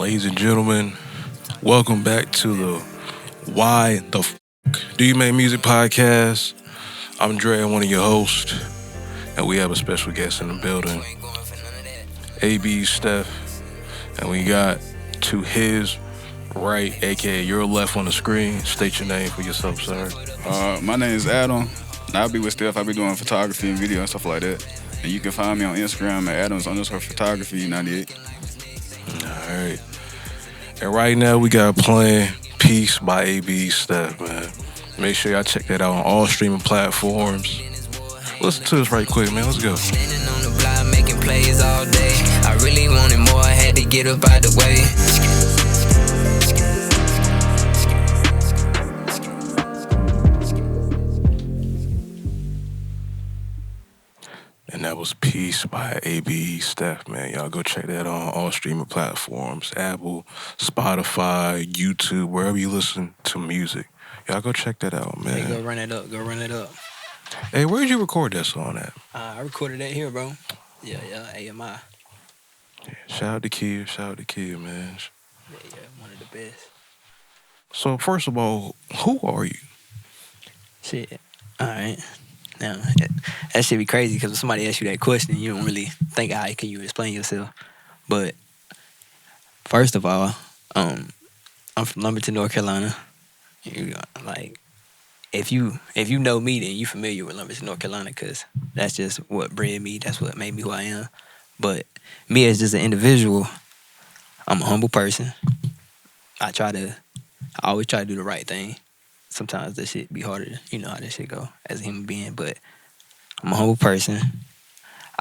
Ladies and gentlemen, welcome back to the Why the F Do You Make Music podcast. I'm Dre, one of your hosts, and we have a special guest in the building, ABE Steph, and we got to his right, aka your left on the screen. State your name for yourself, sir. My name is Adam. And I'll be with Steph. I'll be doing photography and video and stuff like that. And you can find me on Instagram at Adams_photography98. All right. And right now we got playing Peace by ABE Steph, man. Make sure y'all check that out on all streaming platforms. Listen to this right quick, man. Let's go. Standing on the block making plays all day. I really wanted more, I had to get up out the way. And that was Peace by ABE Steph, man. Y'all go check that on all streaming platforms. Apple, Spotify, YouTube, wherever you listen to music. Y'all go check that out, man. Hey, go run it up. Hey, where'd you record that song at? I recorded that here, bro. Yeah, AMI. Yeah, shout out to Kid, man. Yeah, one of the best. So, first of all, who are you? Shit. All right. Now, that shit be crazy because when somebody asks you that question, you don't really think, all right, can you explain yourself? But first of all, I'm from Lumberton, North Carolina. Like, if you know me, then you familiar with Lumberton, North Carolina, because that's just what bred me. That's what made me who I am. But me as just an individual, I'm a humble person. I always try to do the right thing. Sometimes that shit be harder. You know how that shit go as a human being. But I'm a humble person.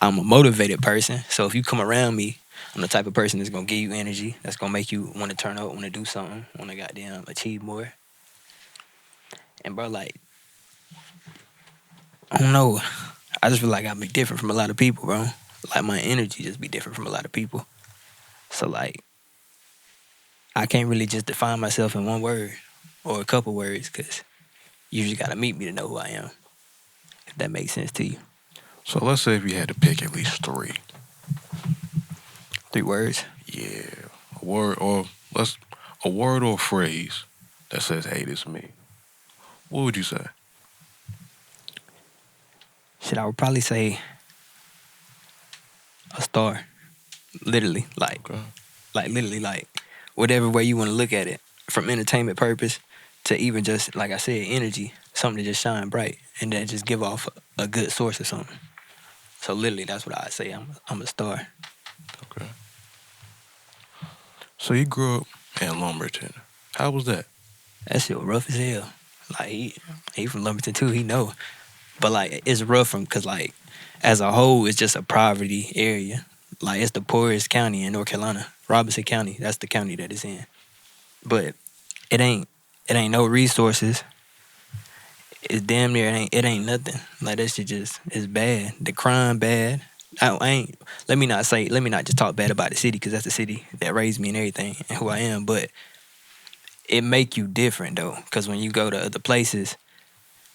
I'm a motivated person. So if you come around me, I'm the type of person that's going to give you energy. That's going to make you want to turn up, want to do something, want to goddamn achieve more. And bro, like, I don't know. I just feel like I be different from a lot of people, bro. Like, my energy just be different from a lot of people. So, like, I can't really just define myself in one word or a couple words, because you just got to meet me to know who I am, if that makes sense to you. So, let's say if you had to pick at least three. 3 words? Yeah. A word or a phrase that says, hey, this is me. What would you say? Shit, I would probably say a star. Literally, like literally, like, whatever way you want to look at it, from entertainment purpose to even just, like I said, energy, something to just shine bright and then just give off a good source or something. So literally, that's what I say. I'm a star. Okay. So you grew up in Lumberton. How was that? That shit was rough as hell. Like, he from Lumberton too, he know. But, like, it's rough because, like, as a whole, it's just a poverty area. Like, it's the poorest county in North Carolina. Robinson County, that's the county that it's in. But it ain't no resources. It's damn near, it ain't nothing. Like, that shit just is bad. The crime bad. Let me not just talk bad about the city, because that's the city that raised me and everything and who I am. But it make you different, though, because when you go to other places,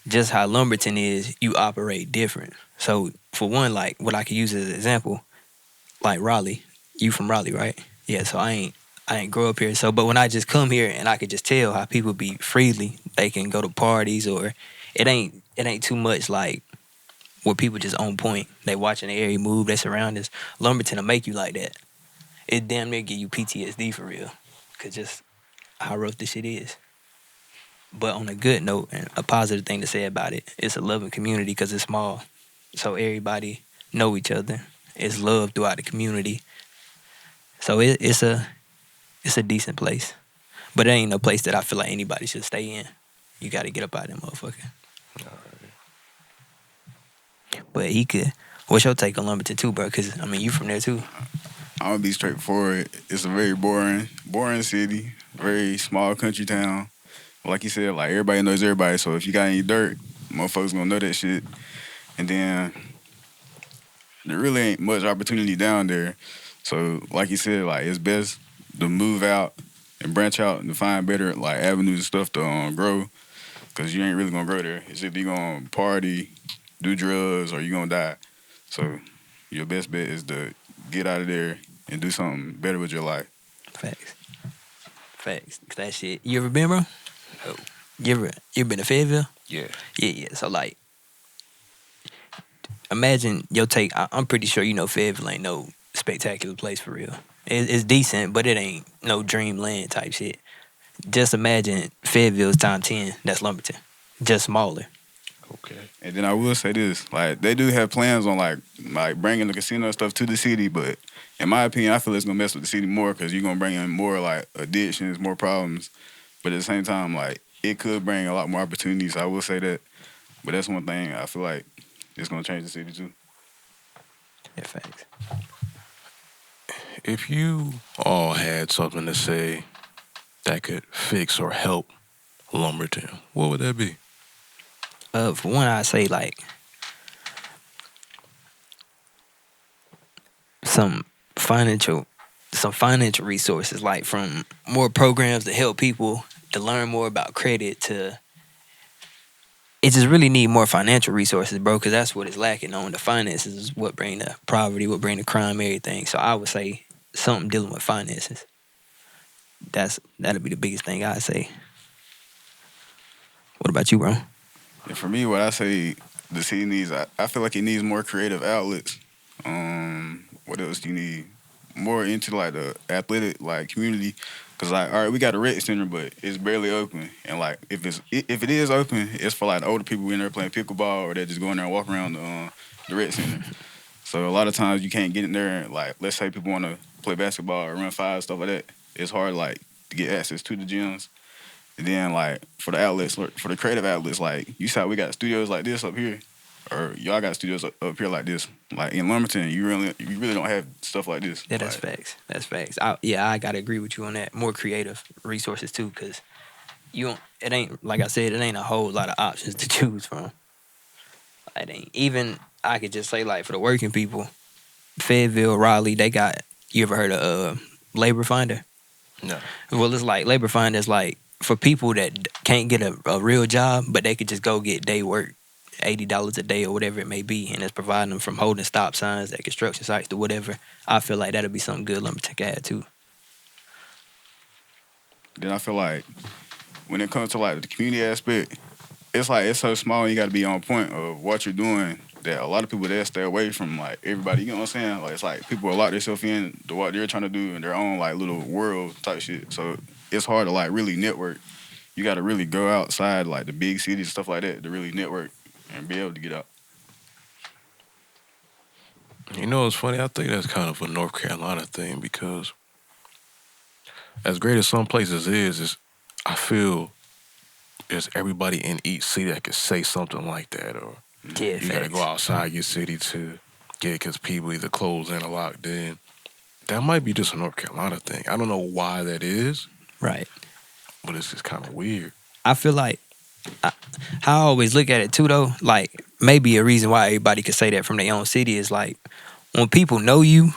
just how Lumberton is, you operate different. So, for one, like, what I could use as an example, like Raleigh. You from Raleigh, right? Yeah, so I ain't grow up here. So, but when I just come here and I could just tell how people be freely, they can go to parties, or it ain't too much like where people just on point. They watching the area move, they surround us. Lumberton will make you like that. It damn near give you PTSD for real, cause just how rough this shit is. But on a good note, and a positive thing to say about it, it's a loving community because it's small. So everybody know each other. It's love throughout the community. So it's a decent place. But it ain't no place that I feel like anybody should stay in. You got to get up out of that motherfucker. But he could. What's your take on Lumberton too, bro? Because, I mean, you from there too. I'm going to be straightforward. It's a very boring city, very small country town. Like you said, like, everybody knows everybody. So if you got any dirt, motherfuckers going to know that shit. And then there really ain't much opportunity down there. So, like you said, like, it's best to move out and branch out and to find better, like, avenues and stuff to grow, because you ain't really gonna grow there. It's either you gonna party, do drugs, or you gonna die. So, your best bet is to get out of there and do something better with your life. Facts. Facts. That shit. You ever been, bro? Oh. You ever been to Fayetteville? Yeah. Yeah. So like, imagine your take. I'm pretty sure you know Fayetteville ain't no spectacular place for real. It's decent, but it ain't no dreamland type shit. Just imagine Fayetteville's time 10. That's Lumberton, just smaller. Okay. And then I will say this, like they do have plans on like bringing the casino stuff to the city, but in my opinion, I feel it's gonna mess with the city more because you're gonna bring in more like addictions, more problems. But at the same time, like it could bring a lot more opportunities. I will say that, but that's one thing I feel like it's gonna change the city too. Yeah, facts. If you all had something to say that could fix or help Lumberton, what would that be? For one, I say like some financial resources, like from more programs to help people to learn more about credit. To it just really need more financial resources, bro, because that's what it's lacking on. The finances is what bring the poverty, what bring the crime, everything. So I would say something dealing with finances. That'll be the biggest thing I'd say. What about you, bro? And for me, what I say the city needs, I feel like it needs more creative outlets. What else do you need? More into like the athletic like community, cause like all right, we got a rec center, but it's barely open. And like if it is open, it's for like the older people in there playing pickleball, or they're just going there and walking around the rec center. So a lot of times you can't get in there. And like let's say people want to play basketball or run five stuff like that. It's hard like to get access to the gyms. And then like for the outlets, for the creative outlets, like you said, we got studios like this up here, or y'all got studios up here like this. Like in Lumberton, you really don't have stuff like this. Yeah, that's like, facts. That's facts. I gotta agree with you on that. More creative resources too, cause you don't. It ain't like I said. It ain't a whole lot of options to choose from. It ain't even. I could just say like for the working people, Fayetteville, Raleigh, they got. You ever heard of Labor Finder? No. Well, it's like Labor Finder is like for people that can't get a real job, but they could just go get day work. $80 a day or whatever it may be, and it's providing them from holding stop signs at construction sites to whatever. I feel like that'll be something good Lumberton can add too. then I feel like when it comes to like the community aspect, it's like it's so small. You got to be on point of what you're doing. That a lot of people there stay away from like everybody. You know what I'm saying? Like it's like people will lock themselves in to what they're trying to do in their own like little world type shit. So it's hard to like really network. You got to really go outside like the big cities and stuff like that to really network and be able to get out. You know, it's funny. I think that's kind of a North Carolina thing because, as great as some places is I feel there's everybody in each city that could say something like that, or Yeah, you gotta go outside your city to get because people either closed in or locked in. That might be just a North Carolina thing. I don't know why that is, right. but it's just kind of weird. I feel like how I always look at it too, though. Like maybe a reason why everybody could say that from their own city is like when people know you,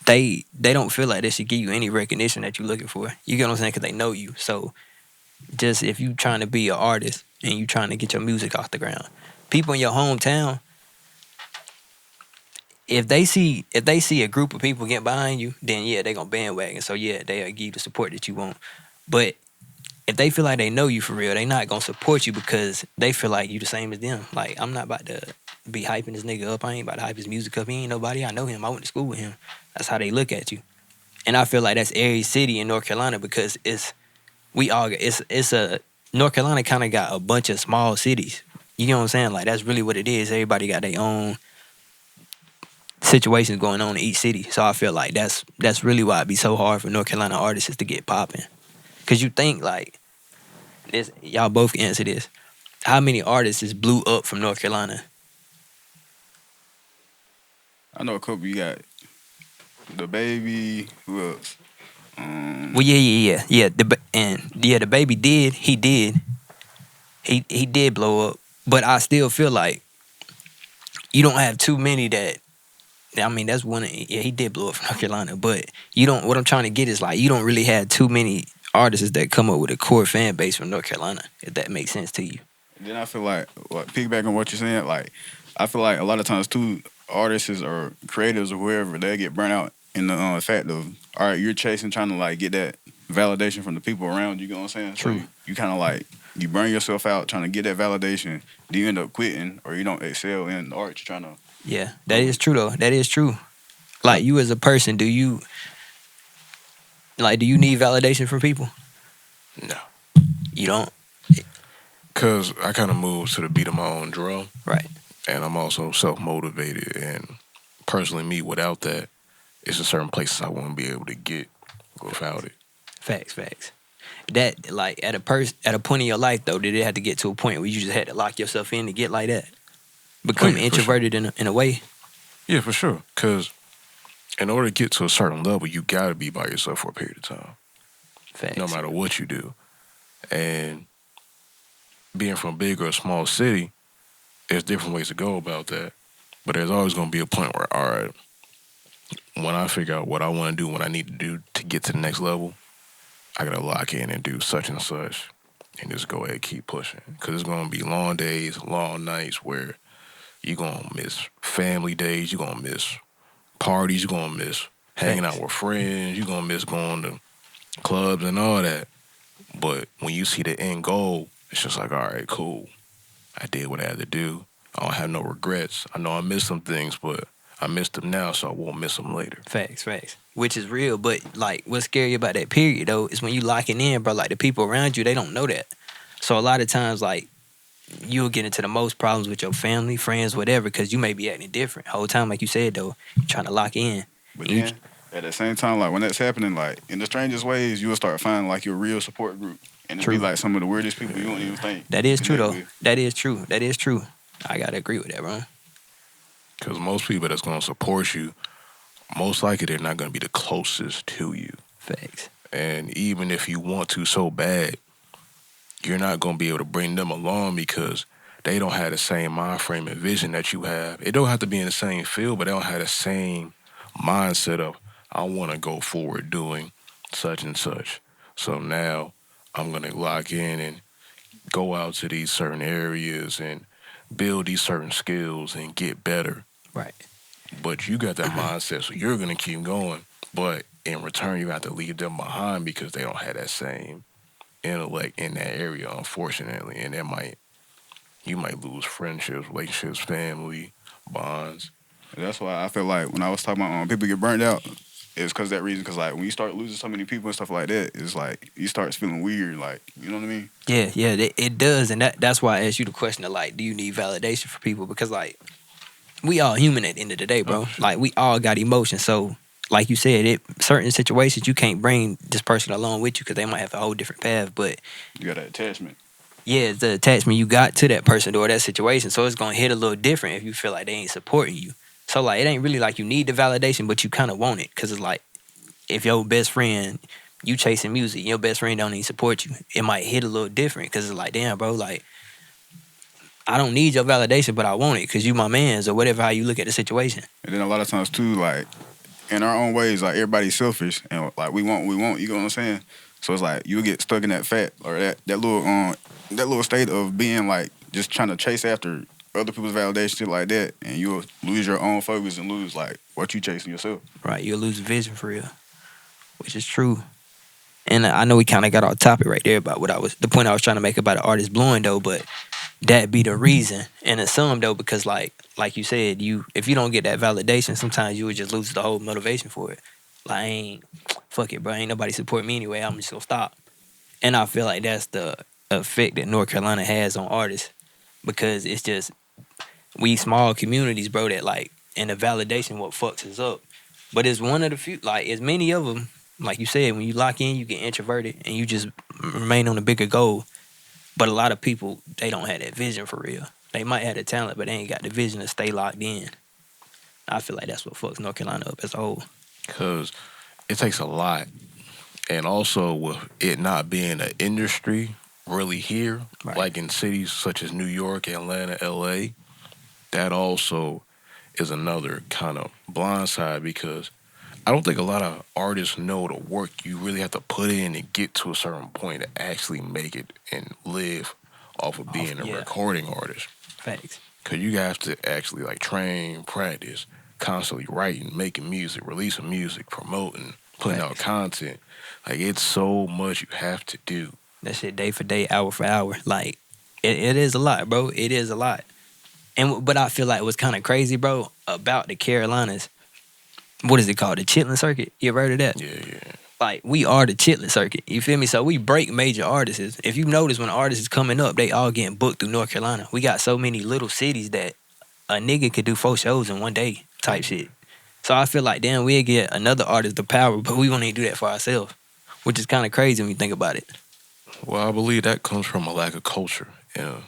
they don't feel like they should give you any recognition that you're looking for. You get what I'm saying? Because they know you. So just if you trying to be an artist and you trying to get your music off the ground, people in your hometown, if they see a group of people get behind you, then yeah, they gonna bandwagon. So yeah, they'll give you the support that you want. But if they feel like they know you for real, they not gonna support you because they feel like you the same as them. Like I'm not about to be hyping this nigga up. I ain't about to hype his music up. He ain't nobody. I know him. I went to school with him. That's how they look at you. And I feel like that's every city in North Carolina because it's a North Carolina kind of got a bunch of small cities. You know what I'm saying? Like that's really what it is. Everybody got their own situations going on in each city. So I feel like that's really why it'd be so hard for North Carolina artists to get popping. Cause you think like this, y'all both can answer this. How many artists is blew up from North Carolina? I know a couple. You got the baby. Who else? Well, yeah. The baby did. He did blow up. But I still feel like you don't have too many that. I mean, that's one. Yeah, he did blow up from North Carolina. But you don't. What I'm trying to get is like you don't really have too many artists that come up with a core fan base from North Carolina. If that makes sense to you. Then I feel like piggyback on what you're saying. Like I feel like a lot of times too, artists or creatives or whoever they get burnt out in the fact of, all right, you're chasing, trying to like get that validation from the people around you. You know what I'm saying? True. So you kind of like you burn yourself out trying to get that validation. Do you end up quitting, or you don't excel in the art you're trying to? Yeah, that is true though. That is true. Like you as a person, do you need validation from people? No. You don't? Because I kind of move to the beat of my own drum. Right. And I'm also self-motivated. And personally, me, without that, it's a certain places I won't be able to get without it. Facts. That like at a point in your life though, did it have to get to a point where you just had to lock yourself in to get like that? Become yeah, introverted in a way? Yeah, for sure. Because in order to get to a certain level, you got to be by yourself for a period of time. Facts. No matter what you do. And being from a big or a small city, there's different ways to go about that. But there's always going to be a point where, all right, when I figure out what I want to do, what I need to do to get to the next level, I got to lock in and do such and such and just go ahead and keep pushing. Because it's going to be long days, long nights where you're going to miss family days, you're going to miss parties, you're going to miss hanging out with friends, you're going to miss going to clubs and all that. But when you see the end goal, it's just like, all right, cool. I did what I had to do. I don't have no regrets. I know I missed some things, but I missed them now, so I won't miss them later. Facts. Which is real, but like what's scary about that period though is when you locking in, bro. Like the people around you, they don't know that. So a lot of times, like you'll get into the most problems with your family, friends, whatever, because you may be acting different. Whole time, like you said though, you're trying to lock in. But then at the same time, like when that's happening, like in the strangest ways, you will start finding like your real support group, and it'll be like some of the weirdest people you don't even think. That is true though. That is true. I gotta agree with that, bro. Because most people that's going to support you, most likely they're not going to be the closest to you. Facts. And even if you want to so bad, you're not going to be able to bring them along because they don't have the same mind frame and vision that you have. It don't have to be in the same field, but they don't have the same mindset of, I want to go forward doing such and such. So now I'm going to lock in and go out to these certain areas and build these certain skills and get better. Right. But you got that mindset, so you're going to keep going. But in return, you have to leave them behind because they don't have that same intellect in that area, unfortunately. And you might lose friendships, relationships, family, bonds. And that's why I feel like when I was talking about people get burned out, it's because that reason. Because like when you start losing so many people and stuff like that, it's like you start feeling weird. Like, you know what I mean? Yeah, it does, and that's why I asked you the question of like, do you need validation for people? Because like, we all human at the end of the day, bro. Like we all got emotions. So like you said, certain situations you can't bring this person along with you because they might have a whole different path. But you got that attachment. Yeah, it's the attachment you got to that person or that situation. So it's gonna hit a little different if you feel like they ain't supporting you. So like, it ain't really like you need the validation, but you kind of want it because it's like, if your best friend, you chasing music, your best friend don't even support you, it might hit a little different because it's like, damn, bro, like, I don't need your validation, but I want it because you my mans or whatever, how you look at the situation. And then a lot of times too, like in our own ways, like everybody's selfish and like we want, you know what I'm saying? So it's like you get stuck in that fat or that little state of being like just trying to chase after other people's validation, shit like that, and you'll lose your own focus and lose like what you chasing yourself. Right, you'll lose vision for real, which is true. And I know we kind of got off topic right there about the point I was trying to make about the artist blowing though, but that be the reason. And in some though, because like you said, if you don't get that validation, sometimes you would just lose the whole motivation for it. Like, fuck it, bro, ain't nobody support me anyway, I'm just gonna stop. And I feel like that's the effect that North Carolina has on artists, because it's just, we small communities, bro, that like, and the validation what fucks us up. But it's one of the few, like, as many of them, like you said, when you lock in, you get introverted and you just remain on a bigger goal. But a lot of people, they don't have that vision for real. They might have the talent, but they ain't got the vision to stay locked in. I feel like that's what fucks North Carolina up as a whole. Because it takes a lot. And also with it not being an industry really here, right, like in cities such as New York, Atlanta, LA, that also is another kind of blind side, because I don't think a lot of artists know the work you really have to put in to get to a certain point to actually make it and live off of being a recording artist. Facts. Because you have to actually like train, practice, constantly writing, making music, releasing music, promoting, putting out content. Like, it's so much you have to do. That shit day for day, hour for hour. Like, it is a lot, bro. It is a lot. But I feel like what's kind of crazy, bro, about the Carolinas, what is it called? The chitlin circuit? You ever heard of that? Yeah. Like, we are the chitlin circuit. You feel me? So we break major artists. If you notice, when artists is coming up, they all getting booked through North Carolina. We got so many little cities that a nigga could do 4 shows in one day type shit. So I feel like, damn, we'll get another artist the power, but we won't even do that for ourselves, which is kind of crazy when you think about it. Well, I believe that comes from a lack of culture in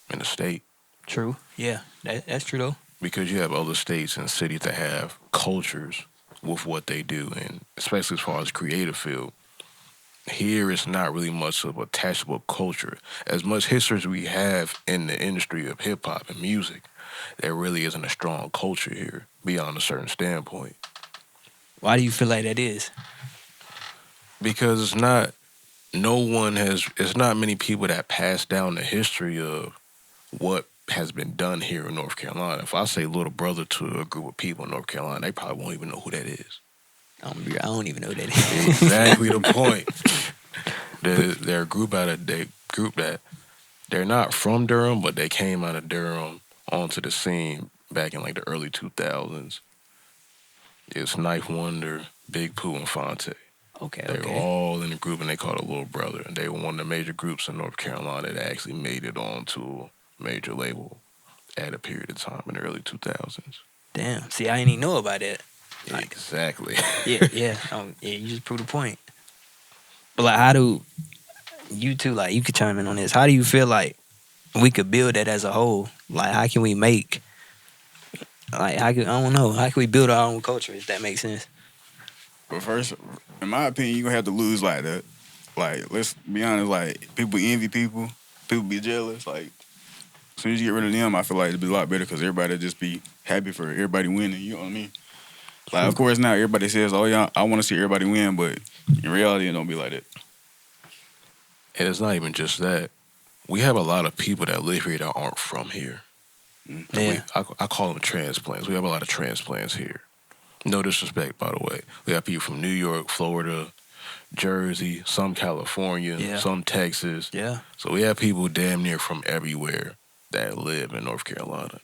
the state. True. Yeah, that's true, though. Because you have other states and cities that have cultures with what they do, and especially as far as creative field. Here it's not really much of a attachable culture. As much history as we have in the industry of hip hop and music, there really isn't a strong culture here beyond a certain standpoint. Why do you feel like that is? Because it's not many people that pass down the history of what has been done here in North Carolina. If I say little brother to a group of people in North Carolina, they probably won't even know who that is. I don't even know who that is. Exactly the point. They're a group that they're not from Durham, but they came out of Durham onto the scene back in like the early 2000s. It's Knife Wonder, Big Pooh, and Fonte. Okay. They were all in a group, and they called it Little Brother. And they were one of the major groups in North Carolina that actually made it onto a major label at a period of time in the early 2000s. Damn. See, I didn't even know about that. Exactly. Yeah. You just proved the point. But like, how do you two, like, you could chime in on this? How do you feel like we could build that as a whole? Like, how can we make, like, I don't know, how can we build our own culture, if that makes sense? But first, in my opinion, you're gonna have to lose like that. Like, let's be honest, like, people envy people be jealous. Like, as soon as you get rid of them, I feel like it'd be a lot better because everybody just be happy for everybody winning, you know what I mean? Like, of course, now everybody says, oh, yeah, I want to see everybody win, but in reality, it don't be like that. And it's not even just that. We have a lot of people that live here that aren't from here. Yeah. I call them transplants. We have a lot of transplants here. No disrespect, by the way. We have people from New York, Florida, Jersey, some California, some Texas. Yeah. So we have people damn near from everywhere that live in North Carolina.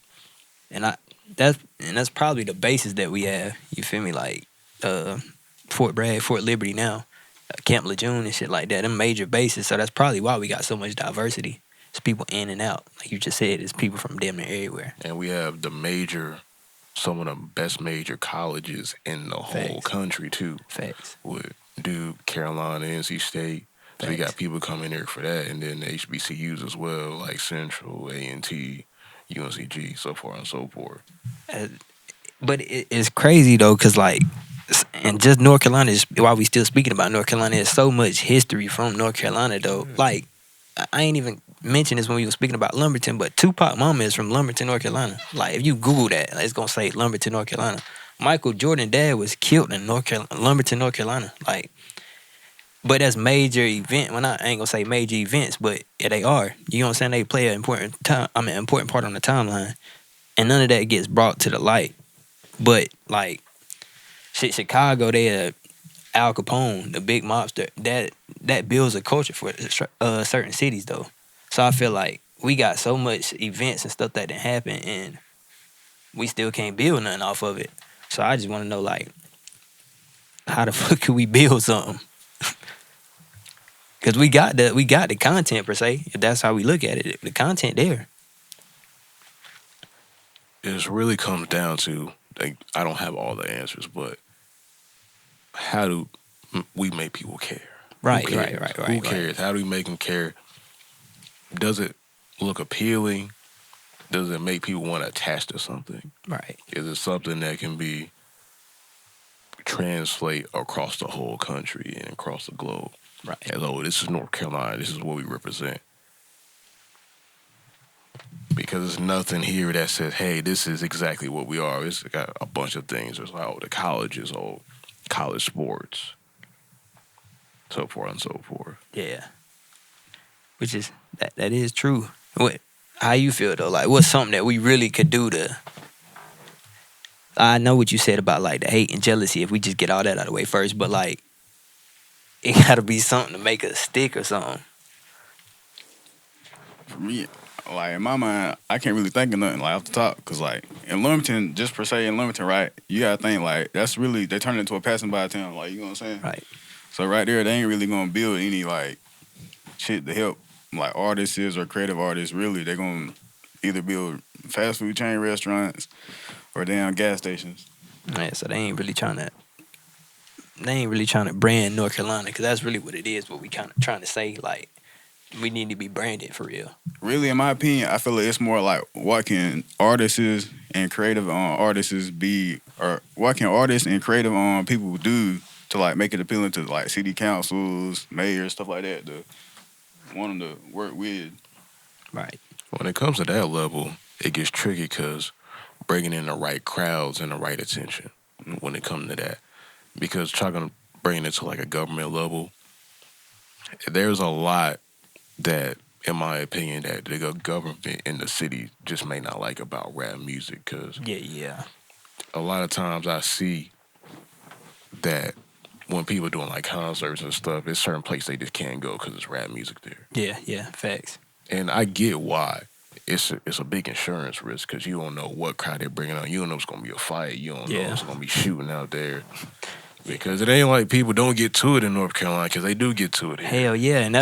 And that's probably the basis that we have. You feel me? Like Fort Bragg, Fort Liberty now, Camp Lejeune and shit like that. Them major bases. So that's probably why we got so much diversity. It's people in and out. Like you just said, it's people from damn near everywhere. And we have some of the best major colleges in the whole country too. Facts. With Duke, Carolina, NC State. So we got people coming here for that, and then the HBCUs as well, like Central, A&T, UNCG, so far and so forth. But it's crazy though, cause like, and just North Carolina is while we still speaking about North Carolina, there's so much history from North Carolina though. Like, I ain't even mentioned this when we were speaking about Lumberton, but Tupac mama is from Lumberton, North Carolina. Like, if you Google that, it's gonna say Lumberton, North Carolina. Michael Jordan dad was killed in Lumberton, North Carolina. Like, but that's major event. Well, I ain't gonna say major events, but yeah, they are. You know what I'm saying? They play an important part on the timeline, and none of that gets brought to the light. But like, shit, Chicago, they had Al Capone, the big mobster. That builds a culture for certain cities though. So I feel like we got so much events and stuff that didn't happen, and we still can't build nothing off of it. So I just want to know, like, how the fuck can we build something? Because we got the content per se. If that's how we look at it, the content there. It really comes down to, like, I don't have all the answers, but how do we make people care? Right. Who cares? How do we make them care? Does it look appealing? Does it make people want to attach to something? Right. Is it something that can be translate across the whole country and across the globe? Right. As, oh, this is North Carolina. This is what we represent. Because there's nothing here that says, hey, this is exactly what we are. It's got a bunch of things. There's like, oh, the colleges, oh, college sports, so forth and so forth. Yeah. Which is, that is true. How you feel though? Like, what's something that we really could do to, I know what you said about like the hate and jealousy. If we just get all that out of the way first, but like it gotta be something to make us stick or something. For me, like in my mind, I can't really think of nothing like off the top, cause like in Lumberton, just per se in Lumberton, right? You gotta think like that's really they turned it into a passing by town, like you know what I'm saying? Right. So right there, they ain't really gonna build any like shit to help like artists or creative artists. Really, they gonna either build fast food chain restaurants or damn gas stations. Yeah, so they ain't really trying to brand North Carolina because that's really what it is. What we kind of trying to say, like we need to be branded for real. Really, in my opinion, I feel like it's more like what can artists and creative artists be, or what can artists and creative people do to like make it appealing to like city councils, mayors, stuff like that, to want them to work with. Right. When it comes to that level, it gets tricky because bringing in the right crowds and the right attention when it comes to that. Because trying to bring it to like a government level, there's a lot that, in my opinion, that the government in the city just may not like about rap music. Because Yeah. a lot of times I see that when people doing like concerts and stuff, it's certain places they just can't go because it's rap music there. Yeah. Facts. And I get why. It's a big insurance risk because you don't know what crowd they're bringing on. You don't know it's going to be a fight. You don't know it's going to be shooting out there. Because it ain't like people don't get to it in North Carolina, because they do get to it here. Hell yeah, and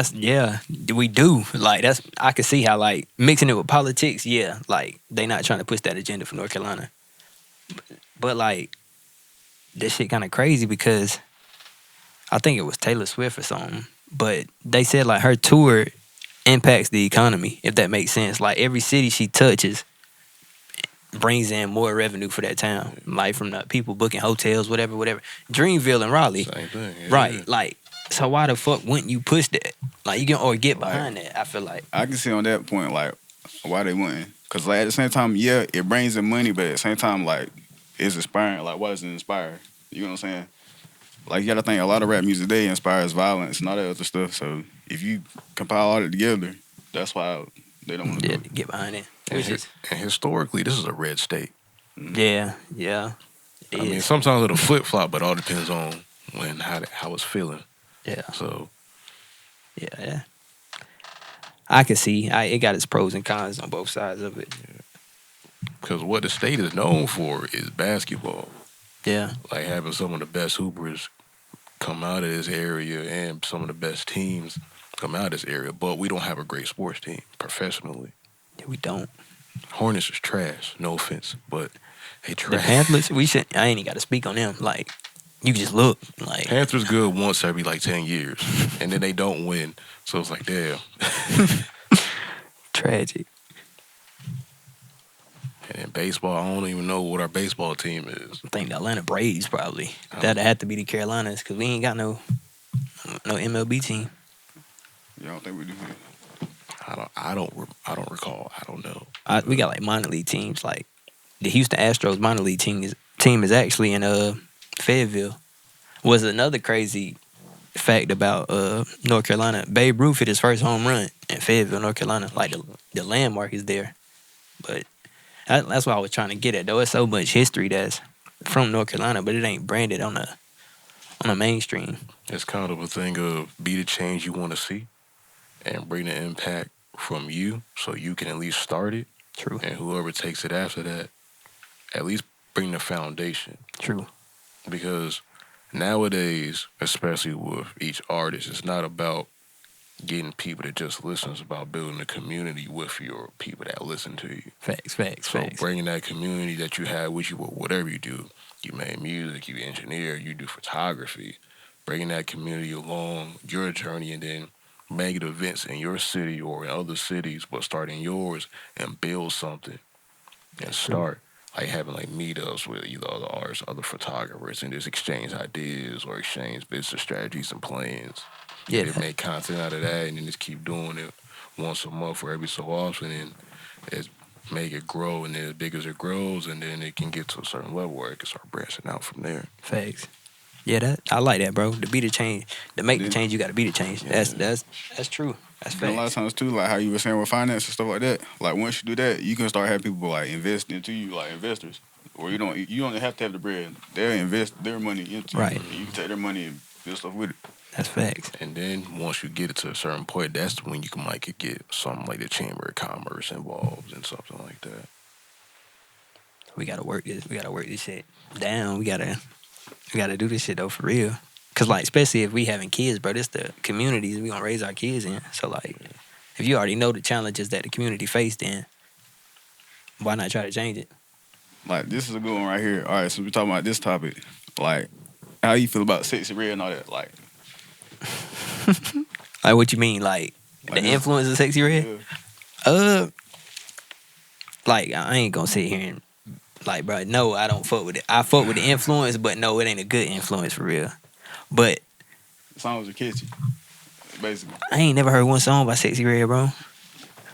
we do. Like that's I can see how like mixing it with politics, yeah, like they not trying to push that agenda for North Carolina. But like this shit kind of crazy because I think it was Taylor Swift or something, but they said like her tour impacts the economy, if that makes sense. Like every city she touches brings in more revenue for that town, like from the people booking hotels, whatever. Dreamville and Raleigh, Same thing, right? Like, so why the fuck wouldn't you push that? Like, you can or get behind that. I feel like I can see on that point like why they wouldn't, cause like at the same time, yeah, it brings in money, but at the same time, like it's inspiring. Like what does it inspire? You know what I'm saying? Like you gotta think a lot of rap music today inspires violence and all that other stuff. So if you compile all that together, that's why they don't want to do it. get behind it. And historically, this is a red state. Yeah. I mean, sometimes it'll flip flop, but all depends on how it's feeling. Yeah. So, yeah. I can see it got its pros and cons on both sides of it. because what the state is known for is basketball. Yeah. Like having some of the best hoopers come out of this area and some of the best teams come out of this area, but we don't have a great sports team professionally. Yeah, we don't. Hornets is trash. No offense, but they trash. The Panthers, I ain't even got to speak on them. Like, you just look. Like Panthers good once every like 10 years, and then they don't win. So it's like, damn. Tragic. And in baseball, I don't even know what our baseball team is. I think the Atlanta Braves probably. That'd have to be the Carolinas because we ain't got no MLB team. You don't think we do? I don't recall. I don't know. We got like minor league teams. Like the Houston Astros minor league team is actually in Fayetteville. Was another crazy fact about North Carolina. Babe Ruth hit his first home run in Fayetteville, North Carolina. Like the landmark is there. But that's what I was trying to get at. Though it's so much history that's from North Carolina, but it ain't branded on the mainstream. It's kind of a thing of be the change you want to see, and bring the impact from you, so you can at least start it. True. And whoever takes it after that, at least bring the foundation. True. Because nowadays, especially with each artist, it's not about getting people to just listen. It's about building a community with your people that listen to you. Facts. So bringing that community that you have with you, whatever you do, you make music, you engineer, you do photography, bringing that community along your journey, and then make events in your city or in other cities, but start in yours and build something and start. Like having like meetups with either other artists, other photographers, and just exchange ideas or exchange business strategies and plans. Yeah. They make content out of that, and then just keep doing it once a month or every so often, and it's make it grow, and then as big as it grows, and then it can get to a certain level where it can start branching out from there. Facts. Yeah, I like that, bro. To be the change, to make the change, you got to be the change. Yeah. That's true. That's facts. And a lot of times too, like how you were saying with finance and stuff like that. Like once you do that, you can start having people like invest into you, like investors. Or you don't have to have the bread. They'll invest their money into Right. you. And you can take their money and build stuff with it. That's facts. And then once you get it to a certain point, that's when you can like get something like the Chamber of Commerce involved and something like that. We gotta work this. We gotta work this shit down. We gotta do this shit though for real. Cause like especially if we having kids, bro, this the communities we gonna raise our kids in. So like, if you already know the challenges that the community faced, then why not try to change it? Like, this is a good one right here. All right, so we're talking about this topic. Like, how you feel about Sexy Red and all that? Like Like, what you mean? Like the this- influence of Sexy Red? Yeah. Like I ain't gonna sit here and like, bro, no, I don't fuck with it. I fuck with the influence, but no, it ain't a good influence for real. But The songs are catchy, basically. I ain't never heard one song by Sexy Red, bro.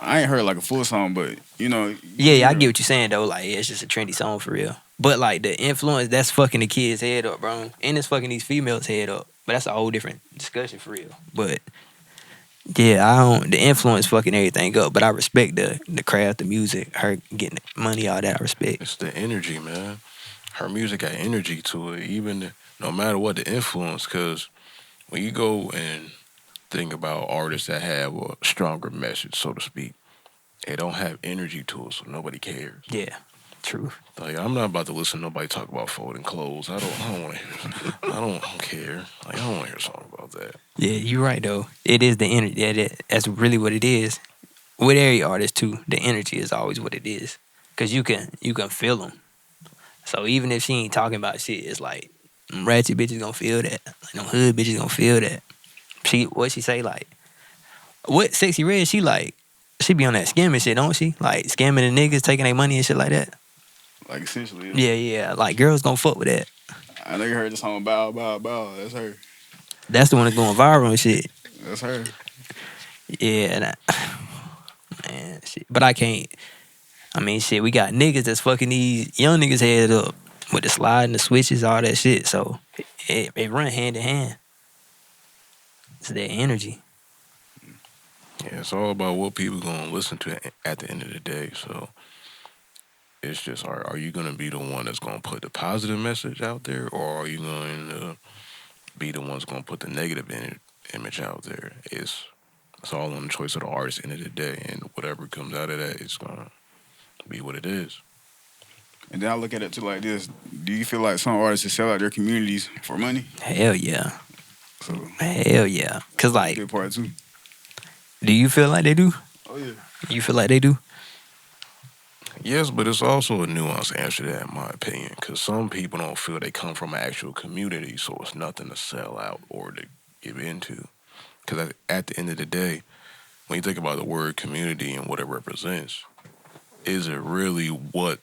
I ain't heard like a full song, but you know. Yeah, I get what you're saying though. Like, it's just a trendy song for real. But like the influence, that's fucking the kids' head up, bro, and it's fucking these females' head up. But that's a whole different discussion for real. But yeah, I don't. The influence fucking everything up. But I respect the craft, the music, her getting the money, all that. I respect. It's the energy, man. Her music got energy to it, even no matter what the influence. Because when you go and think about artists that have a stronger message, so to speak, they don't have energy to it, so nobody cares. Yeah, true. Like, I'm not about to listen to nobody talk about folding clothes. I don't want to hear. I don't care. Like, I don't want to hear a song about that. Yeah, you're right though. It is the energy. That's really what it is. With every artist too, the energy is always what it is. Cause you can feel them. So even if she ain't talking about shit, it's like them ratchet bitches gonna feel that. Like them hood bitches gonna feel that. What she say like? What Sexy Red? She like she be on that scamming shit, don't she? Like scamming the niggas, taking their money and shit like that. Like, essentially. Yeah. Like girls gonna fuck with that. I know you heard the song Bow Bow Bow. That's her. That's the one that's going viral and shit. That's her. Yeah, man, shit. But I can't. I mean, shit, we got niggas that's fucking these young niggas head up with the slide and the switches, all that shit. So it run hand in hand. It's their energy. Yeah, it's all about what people gonna listen to at the end of the day. So it's just, are you gonna be the one that's gonna put the positive message out there, or are you going to be the one that's gonna put the negative image out there? It's all on the choice of the artist at the end of the day, and whatever comes out of that, it's gonna be what it is. And then I look at it too like this. Do you feel like some artists just sell out their communities for money? Hell yeah. So, Hell yeah. Cause like, good part too. do you feel like they do? Oh, yeah. You feel like they do? Yes, but it's also a nuanced answer to that, in my opinion, because some people don't feel they come from an actual community, so it's nothing to sell out or to give into. Because at the end of the day, when you think about the word community and what it represents, is it really what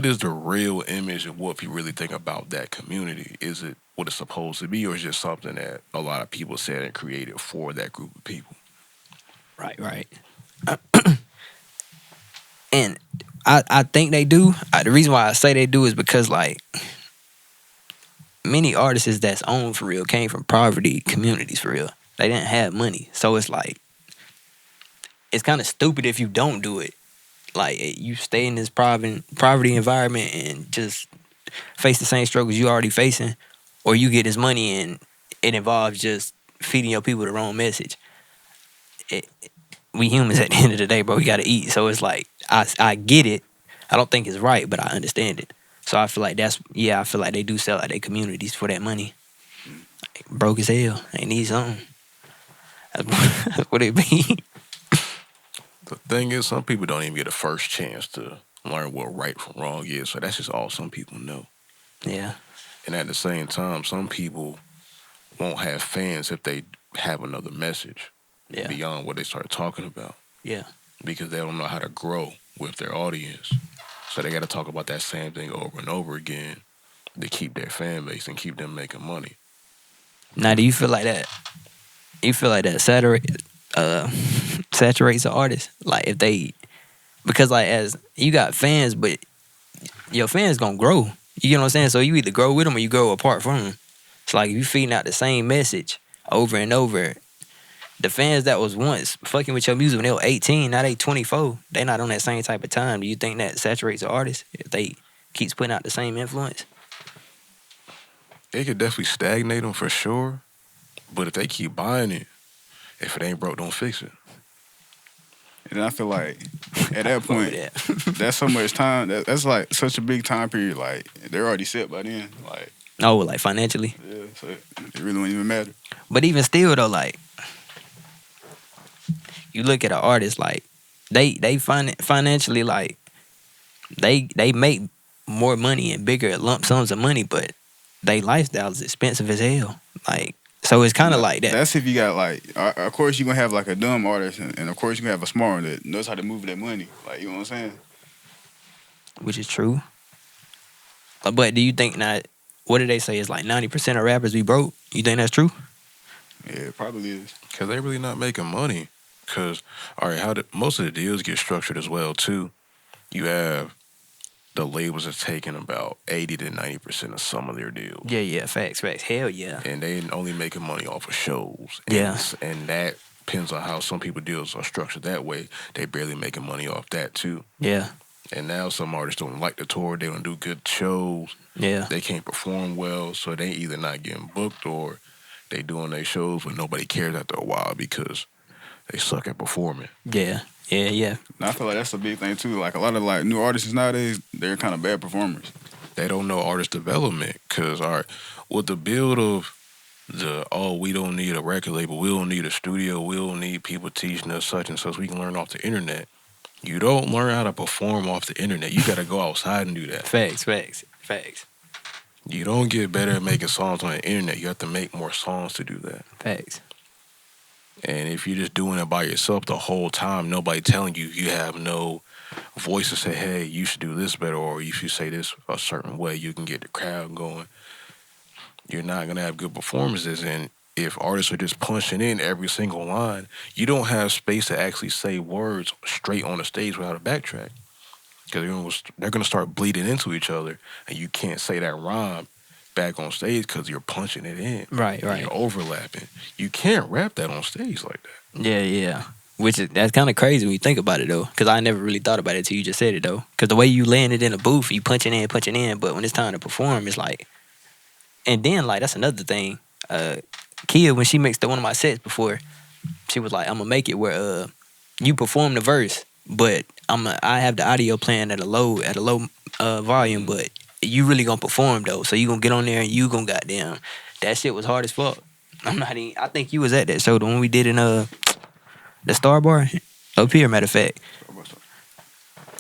is the real image of what people really think about that community? Is it what it's supposed to be, or is it just something that a lot of people said and created for that group of people? Right. And I think they do. The reason why I say they do is because like many artists that's owned for real came from poverty communities for real. They didn't have money, so it's like it's kind of stupid if you don't do it. Like you stay in this poverty environment and just face the same struggles you already facing, or you get this money and it involves just feeding your people the wrong message. We humans at the end of the day, bro, we gotta eat. So it's like I get it. I don't think it's right, but I understand it. So I feel like I feel like they do sell out their communities for that money. Like, broke as hell. They need something. That's what it be. The thing is, some people don't even get a first chance to learn what right from wrong is, so that's just all some people know. Yeah. And at the same time, some people won't have fans if they have another message beyond what they start talking about. Yeah. Because they don't know how to grow with their audience. So they got to talk about that same thing over and over again to keep their fan base and keep them making money. Now, do you feel like that? You feel like that saturates the artist? Like if they, because like as you got fans, but your fans gonna grow. You get what I'm saying? So you either grow with them or you grow apart from them. It's like if you feeding out the same message over and over, the fans that was once fucking with your music when they were 18, now they 24. They not on that same type of time. Do you think that saturates the artist if they keeps putting out the same influence? It could definitely stagnate them for sure. But if they keep buying it, if it ain't broke, don't fix it. And I feel like at that Fuck with point, that. that's so much time. That's like such a big time period. Like they're already set by then. Like Oh, like financially. yeah, so it really don't even matter. But even still though, like you look at an artist, like they financially, like they make more money and bigger lump sums of money, but they lifestyle is expensive as hell. Like so, it's kind of like that, That's if you got like, of course you gonna have like a dumb artist, and of course you gonna have a smart one that knows how to move that money. Like you know what I'm saying? which is true. But do you think that? What do they say is like 90% of rappers be broke? You think that's true? Yeah, it probably is. Because they really not making money. Because, all right, most of the deals get structured as well, too. You have the labels are taking about 80 to 90% of some of their deals. Yeah, facts. Hell yeah. And they only making money off of shows. Yeah. And that depends on how some people deals are structured that way. They barely making money off that, too. Yeah. And now some artists don't like the tour. They don't do good shows. Yeah. They can't perform well, so they either not getting booked or they doing their shows, but nobody cares after a while because they suck at performing. Yeah. And I feel like that's a big thing too. Like a lot of like new artists nowadays, they're kind of bad performers. They don't know artist development because, all right, with the build of we don't need a record label, we don't need a studio, we don't need people teaching us such and such, we can learn off the internet. You don't learn how to perform off the internet. You got to go outside and do that. Facts. You don't get better at making songs on the internet. You have to make more songs to do that. Facts. And if you're just doing it by yourself the whole time, nobody telling you, you have no voice to say, hey, you should do this better, or you should say this a certain way, you can get the crowd going. You're not going to have good performances. And if artists are just punching in every single line, you don't have space to actually say words straight on the stage without a backtrack. Because they're going to start bleeding into each other, and you can't say that rhyme back on stage because you're punching it in. Right. You're overlapping. You can't rap that on stage like that. Yeah. That's kind of crazy when you think about it, though. Because I never really thought about it till you just said it, though. Because the way you land it in a booth, you punching in. But when it's time to perform, it's like... And then, like, that's another thing. Kia, when she mixed one of my sets before, she was like, I'm gonna make it where you perform the verse, but I have the audio playing at a low volume, but you really gonna perform though. So you gonna get on there and you gonna goddamn. That shit was hard as fuck. I think you was at that show the one we did in the Star Bar up here. Matter of fact,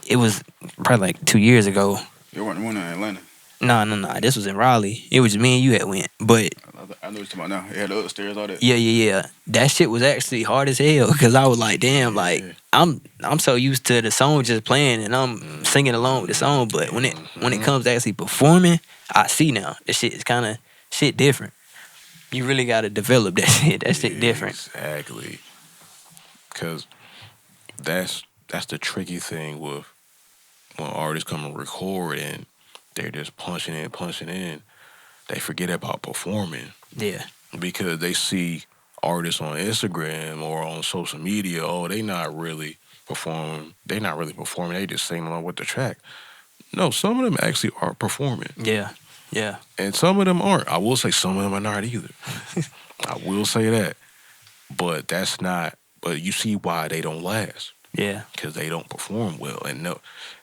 it was probably like 2 years ago. It wasn't one in Atlanta. No. This was in Raleigh. It was just me and you had went. But I know what you're talking about now. It had the upstairs, all that. Yeah. That shit was actually hard as hell because I was like, damn, like I'm so used to the song just playing and I'm singing along with the song. But when it comes to actually performing, I see now the shit is kind of shit different. You really got to develop that shit. That shit different. Exactly. Because that's the tricky thing with when artists come and record and they're just punching in. They forget about performing. Yeah. Because they see artists on Instagram or on social media, they not really performing. They not really performing. They just sing along with the track. No, some of them actually are performing. Yeah. And some of them aren't. I will say some of them are not either. I will say that. But that's not. But you see why they don't last. Yeah. Because they don't perform well.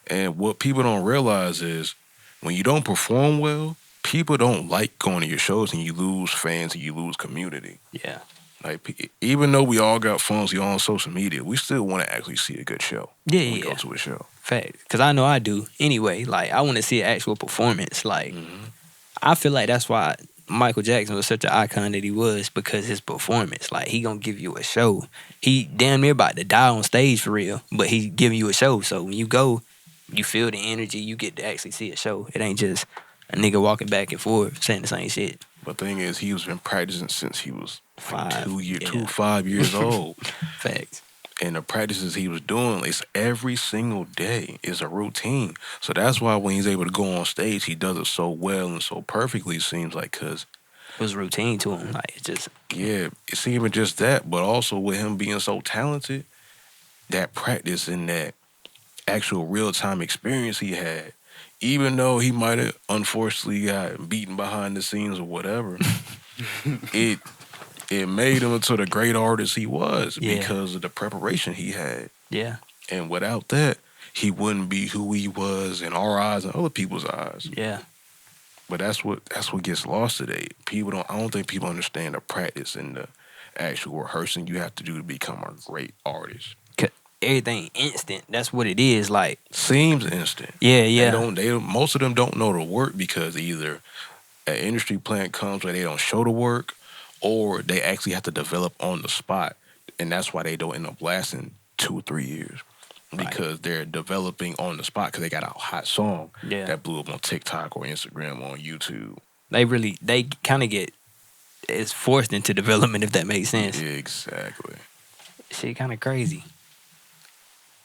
And what people don't realize is when you don't perform well, people don't like going to your shows and you lose fans and you lose community. Yeah. Like, even though we all got phones, we all on social media, we still want to actually see a good show. Yeah, when we go to a show. Fact. Because I know I do. Anyway, like, I want to see an actual performance. Like, I feel like that's why Michael Jackson was such an icon that he was, because his performance. Like, he gonna give you a show. He damn near about to die on stage for real, but he giving you a show. So when you go, you feel the energy. You get to actually see a show. It ain't just a nigga walking back and forth saying the same shit. But the thing is, he was been practicing since he was 5 years old. Facts. And the practices he was doing is every single day is a routine. So that's why when he's able to go on stage, he does it so well and so perfectly, it seems like, because it was routine to him. Like, it just... Yeah, it's even just that, but also with him being so talented, that practice and that actual real-time experience he had, even though he might have unfortunately got beaten behind the scenes or whatever, it it made him into the great artist he was Yeah. because of the preparation he had. Yeah. And without that, he wouldn't be who he was in our eyes and other people's eyes. Yeah. But that's what gets lost today. I don't think people understand the practice and the actual rehearsing you have to do to become a great artist. Everything instant. That's what it is. Like, Seems instant. yeah, yeah. Most of them don't know the work because either an industry plant comes where they don't show the work, or they actually have to develop on the spot, and that's why they don't end up lasting 2 or 3 years because they're developing on the spot because they got a hot song that blew up on TikTok or Instagram or on YouTube. They kind of get it's forced into development, if that makes sense. Yeah, exactly. Shit, kind of crazy.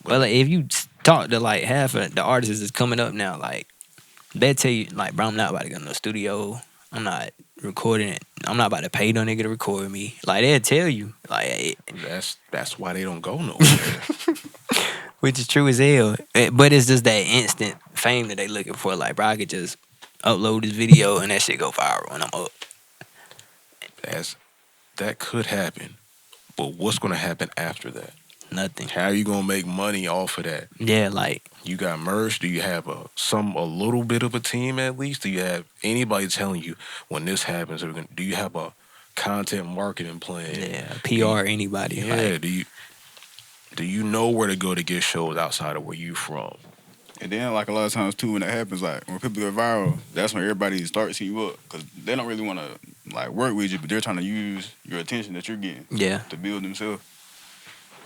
But like, if you talk to like half of the artists that's coming up now, like they tell you like, bro, I'm not about to go to no studio. I'm not recording it. I'm not about to pay no nigga to record me. Like they'll tell you, like that's why they don't go nowhere. which is true as hell. But it's just that instant fame that they looking for. Like, bro, I could just upload this video and that shit go viral and I'm up. That could happen, but what's gonna happen after that? Nothing. How are you gonna make money off of that? Yeah, like you got merch. Do you have a little bit of a team at least? Do you have anybody telling you when this happens? Do you have a content marketing plan? Yeah, PR anybody. Yeah. Like, do you know where to go to get shows outside of where you from? And then, like, a lot of times, too, when that happens, like, when people go viral, that's when everybody starts seeing you up. Because they don't really want to, like, work with you, but they're trying to use your attention that you're getting to build themselves.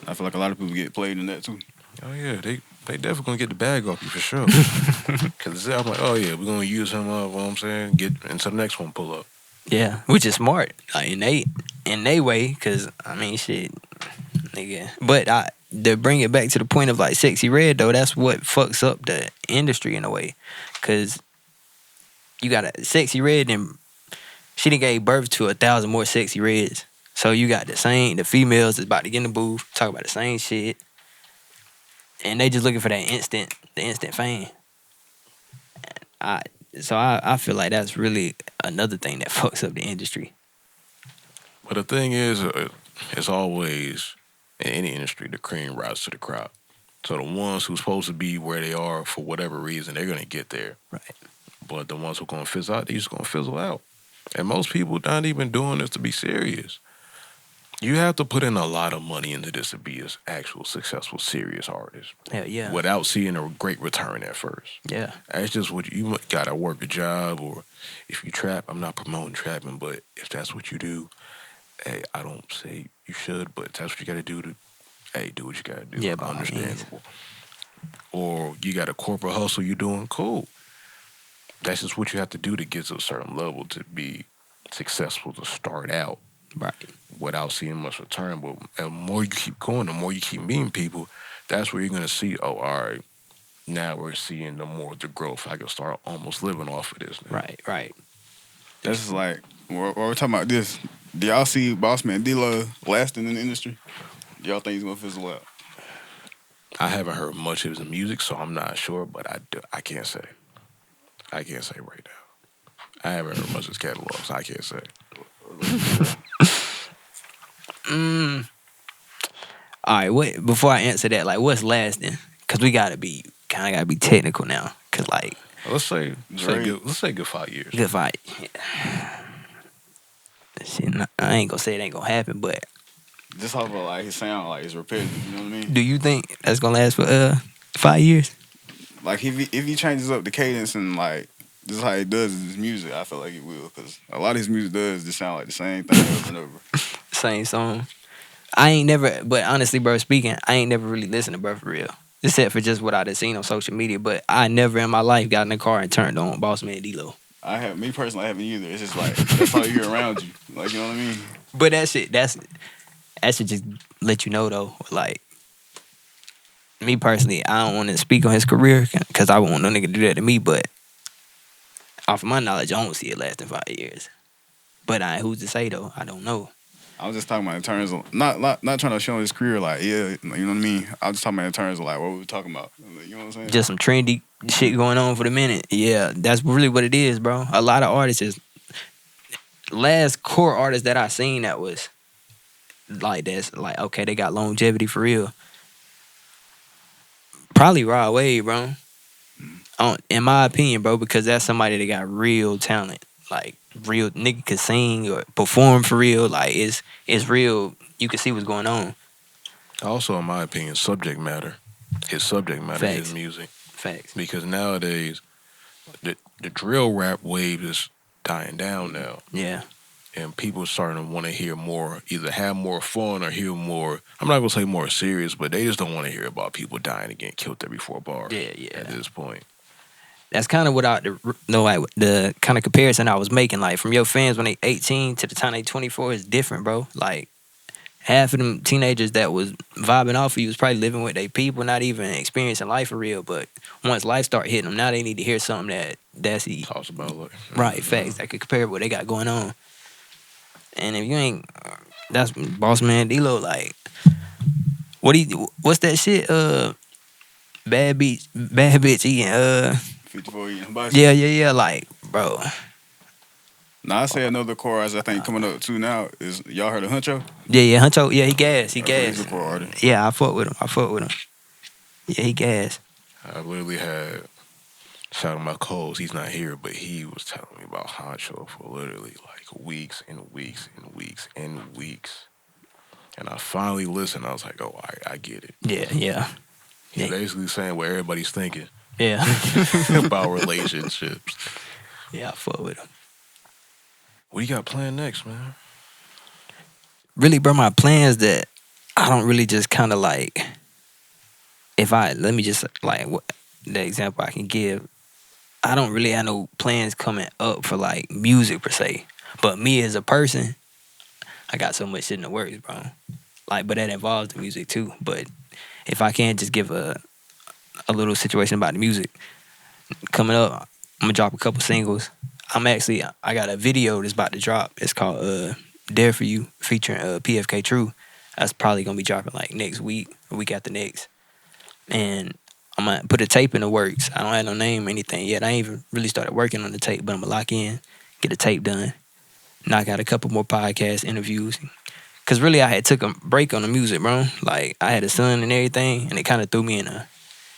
I feel like a lot of people get played in that, too. Oh, yeah. They definitely going to get the bag off you for sure. Because I'm like, oh, yeah, we're going to use him up, you know what I'm saying? Get into the next one, pull up. Yeah, which is smart, like in they way, because I mean, shit, nigga. But to bring it back to the point of like Sexy Red though, that's what fucks up the industry in a way, because you got a Sexy Red and she done gave birth to 1,000 more Sexy Reds. So you got the females that's about to get in the booth, talk about the same shit, and they just looking for that instant fame. So I feel like that's really another thing that fucks up the industry. But the thing is, it's always, in any industry, the cream rises to the crop. So the ones who's supposed to be where they are for whatever reason, they're going to get there. Right. But the ones who are going to fizzle out, they're just going to fizzle out. And most people not even doing this to be serious. You have to put in a lot of money into this to be an actual successful, serious artist. Hell yeah. Without seeing a great return at first. Yeah. That's just what you got to work a job, or if you trap, I'm not promoting trapping, but if that's what you do, hey, I don't say you should, but that's what you got to do do what you got to do. Yeah, understandable. Or you got a corporate hustle you're doing, cool. That's just what you have to do to get to a certain level to be successful, to start out. Right. Without seeing much return. But the more you keep going, the more you keep meeting people, that's where you're going to see, oh, all right, now we're seeing the growth. I can start almost living off of this now. Right. That's just like, while we're talking about this, do y'all see Bossman D-Lo lasting in the industry? Do y'all think he's going to fizzle out? I haven't heard much of his music, so I'm not sure, but I can't say. I can't say right now. I haven't heard much of his catalog, so I can't say. All right, before I answer that, like, what's lasting? Because we gotta be technical now. Cause like, let's say good 5 years. Good 5. Yeah. Shit, I ain't gonna say it ain't gonna happen, but just off of like his sound, like it's repetitive. You know what I mean? Do you think that's gonna last for 5 years? Like if he changes up the cadence and like this is how he does his music, I feel like he will, because a lot of his music does just sound like the same thing over and over. Same song. I ain't never, but honestly, bro, speaking, I ain't never really listened to bro for real. Except for just what I done seen on social media, but I never in my life got in the car and turned on Bossman D-Lo. Me personally, I haven't either. It's just like, that's all you hear around you. Like, you know what I mean? But that should just let you know, though, like, me personally, I don't want to speak on his career because I won't want no nigga to do that to me, but off of my knowledge, I don't see it lasting 5 years. But who's to say, though? I don't know. I was just talking about in terms of not trying to show his career like you know what I mean. I was just talking about in terms of like what we were talking about. You know what I'm saying? Just some trendy shit going on for the minute. Yeah, that's really what it is, bro. A lot of artists is last core artist that I seen that was like that's like okay, they got longevity for real. Probably Rod Wave, bro. In my opinion, bro, because that's somebody that got real talent. Like real nigga could sing or perform for real. Like it's real. You can see what's going on. Also, in my opinion, subject matter. His subject matter, Facts. his music. Facts. Because nowadays, the drill rap wave is dying down now. Yeah. And people are starting to want to hear more, either have more fun or hear more. I'm not gonna say more serious, but they just don't want to hear about people dying and getting killed every 4 bars. Yeah. At this point, That's kind of what the kind of comparison I was making. Like from your fans when they 18 to the time they 24 is different, bro. Like half of them teenagers that was vibing off of you was probably living with their people, not even experiencing life for real. But once life start hitting them, now they need to hear something that's talks about like right facts that could compare with what they got going on. And if you ain't, that's Boss Man D-Lo. Like, what's that shit? Bad bitch eating. 54 eating hibachi. Yeah. Like, bro. Now I say another chorus I think coming up too now is y'all heard of Huncho? Yeah, Huncho. Yeah, he gas. He He's a gas. core artist. Yeah, I fuck with him. Yeah, he gas. I literally had shout out my Coles. He's not here, but he was telling me about Honcho for literally like weeks and weeks and weeks and weeks. And I finally listened. I was like, oh, I get it. Yeah. He's basically saying what everybody's thinking Yeah. about relationships. Yeah, I fuck with him. What you got planned next, man? Really, bro, my plans that I don't really just kind of like. Let me just like what the example I can give. I don't really have no plans coming up for like music per se. But me as a person, I got so much shit in the works, bro. Like, but that involves the music too. But if I can just give a little situation about the music coming up, I'm gonna drop a couple singles. I got a video that's about to drop. It's called Dare For You featuring PFK True. That's probably gonna be dropping like next week, a week after next. And I'm gonna put a tape in the works. I don't have no name or anything yet. I ain't even really started working on the tape, but I'm gonna lock in, get the tape done, knock out a couple more podcast interviews. Cause really I had took a break on the music, bro. Like I had a son and everything, and it kind of threw me in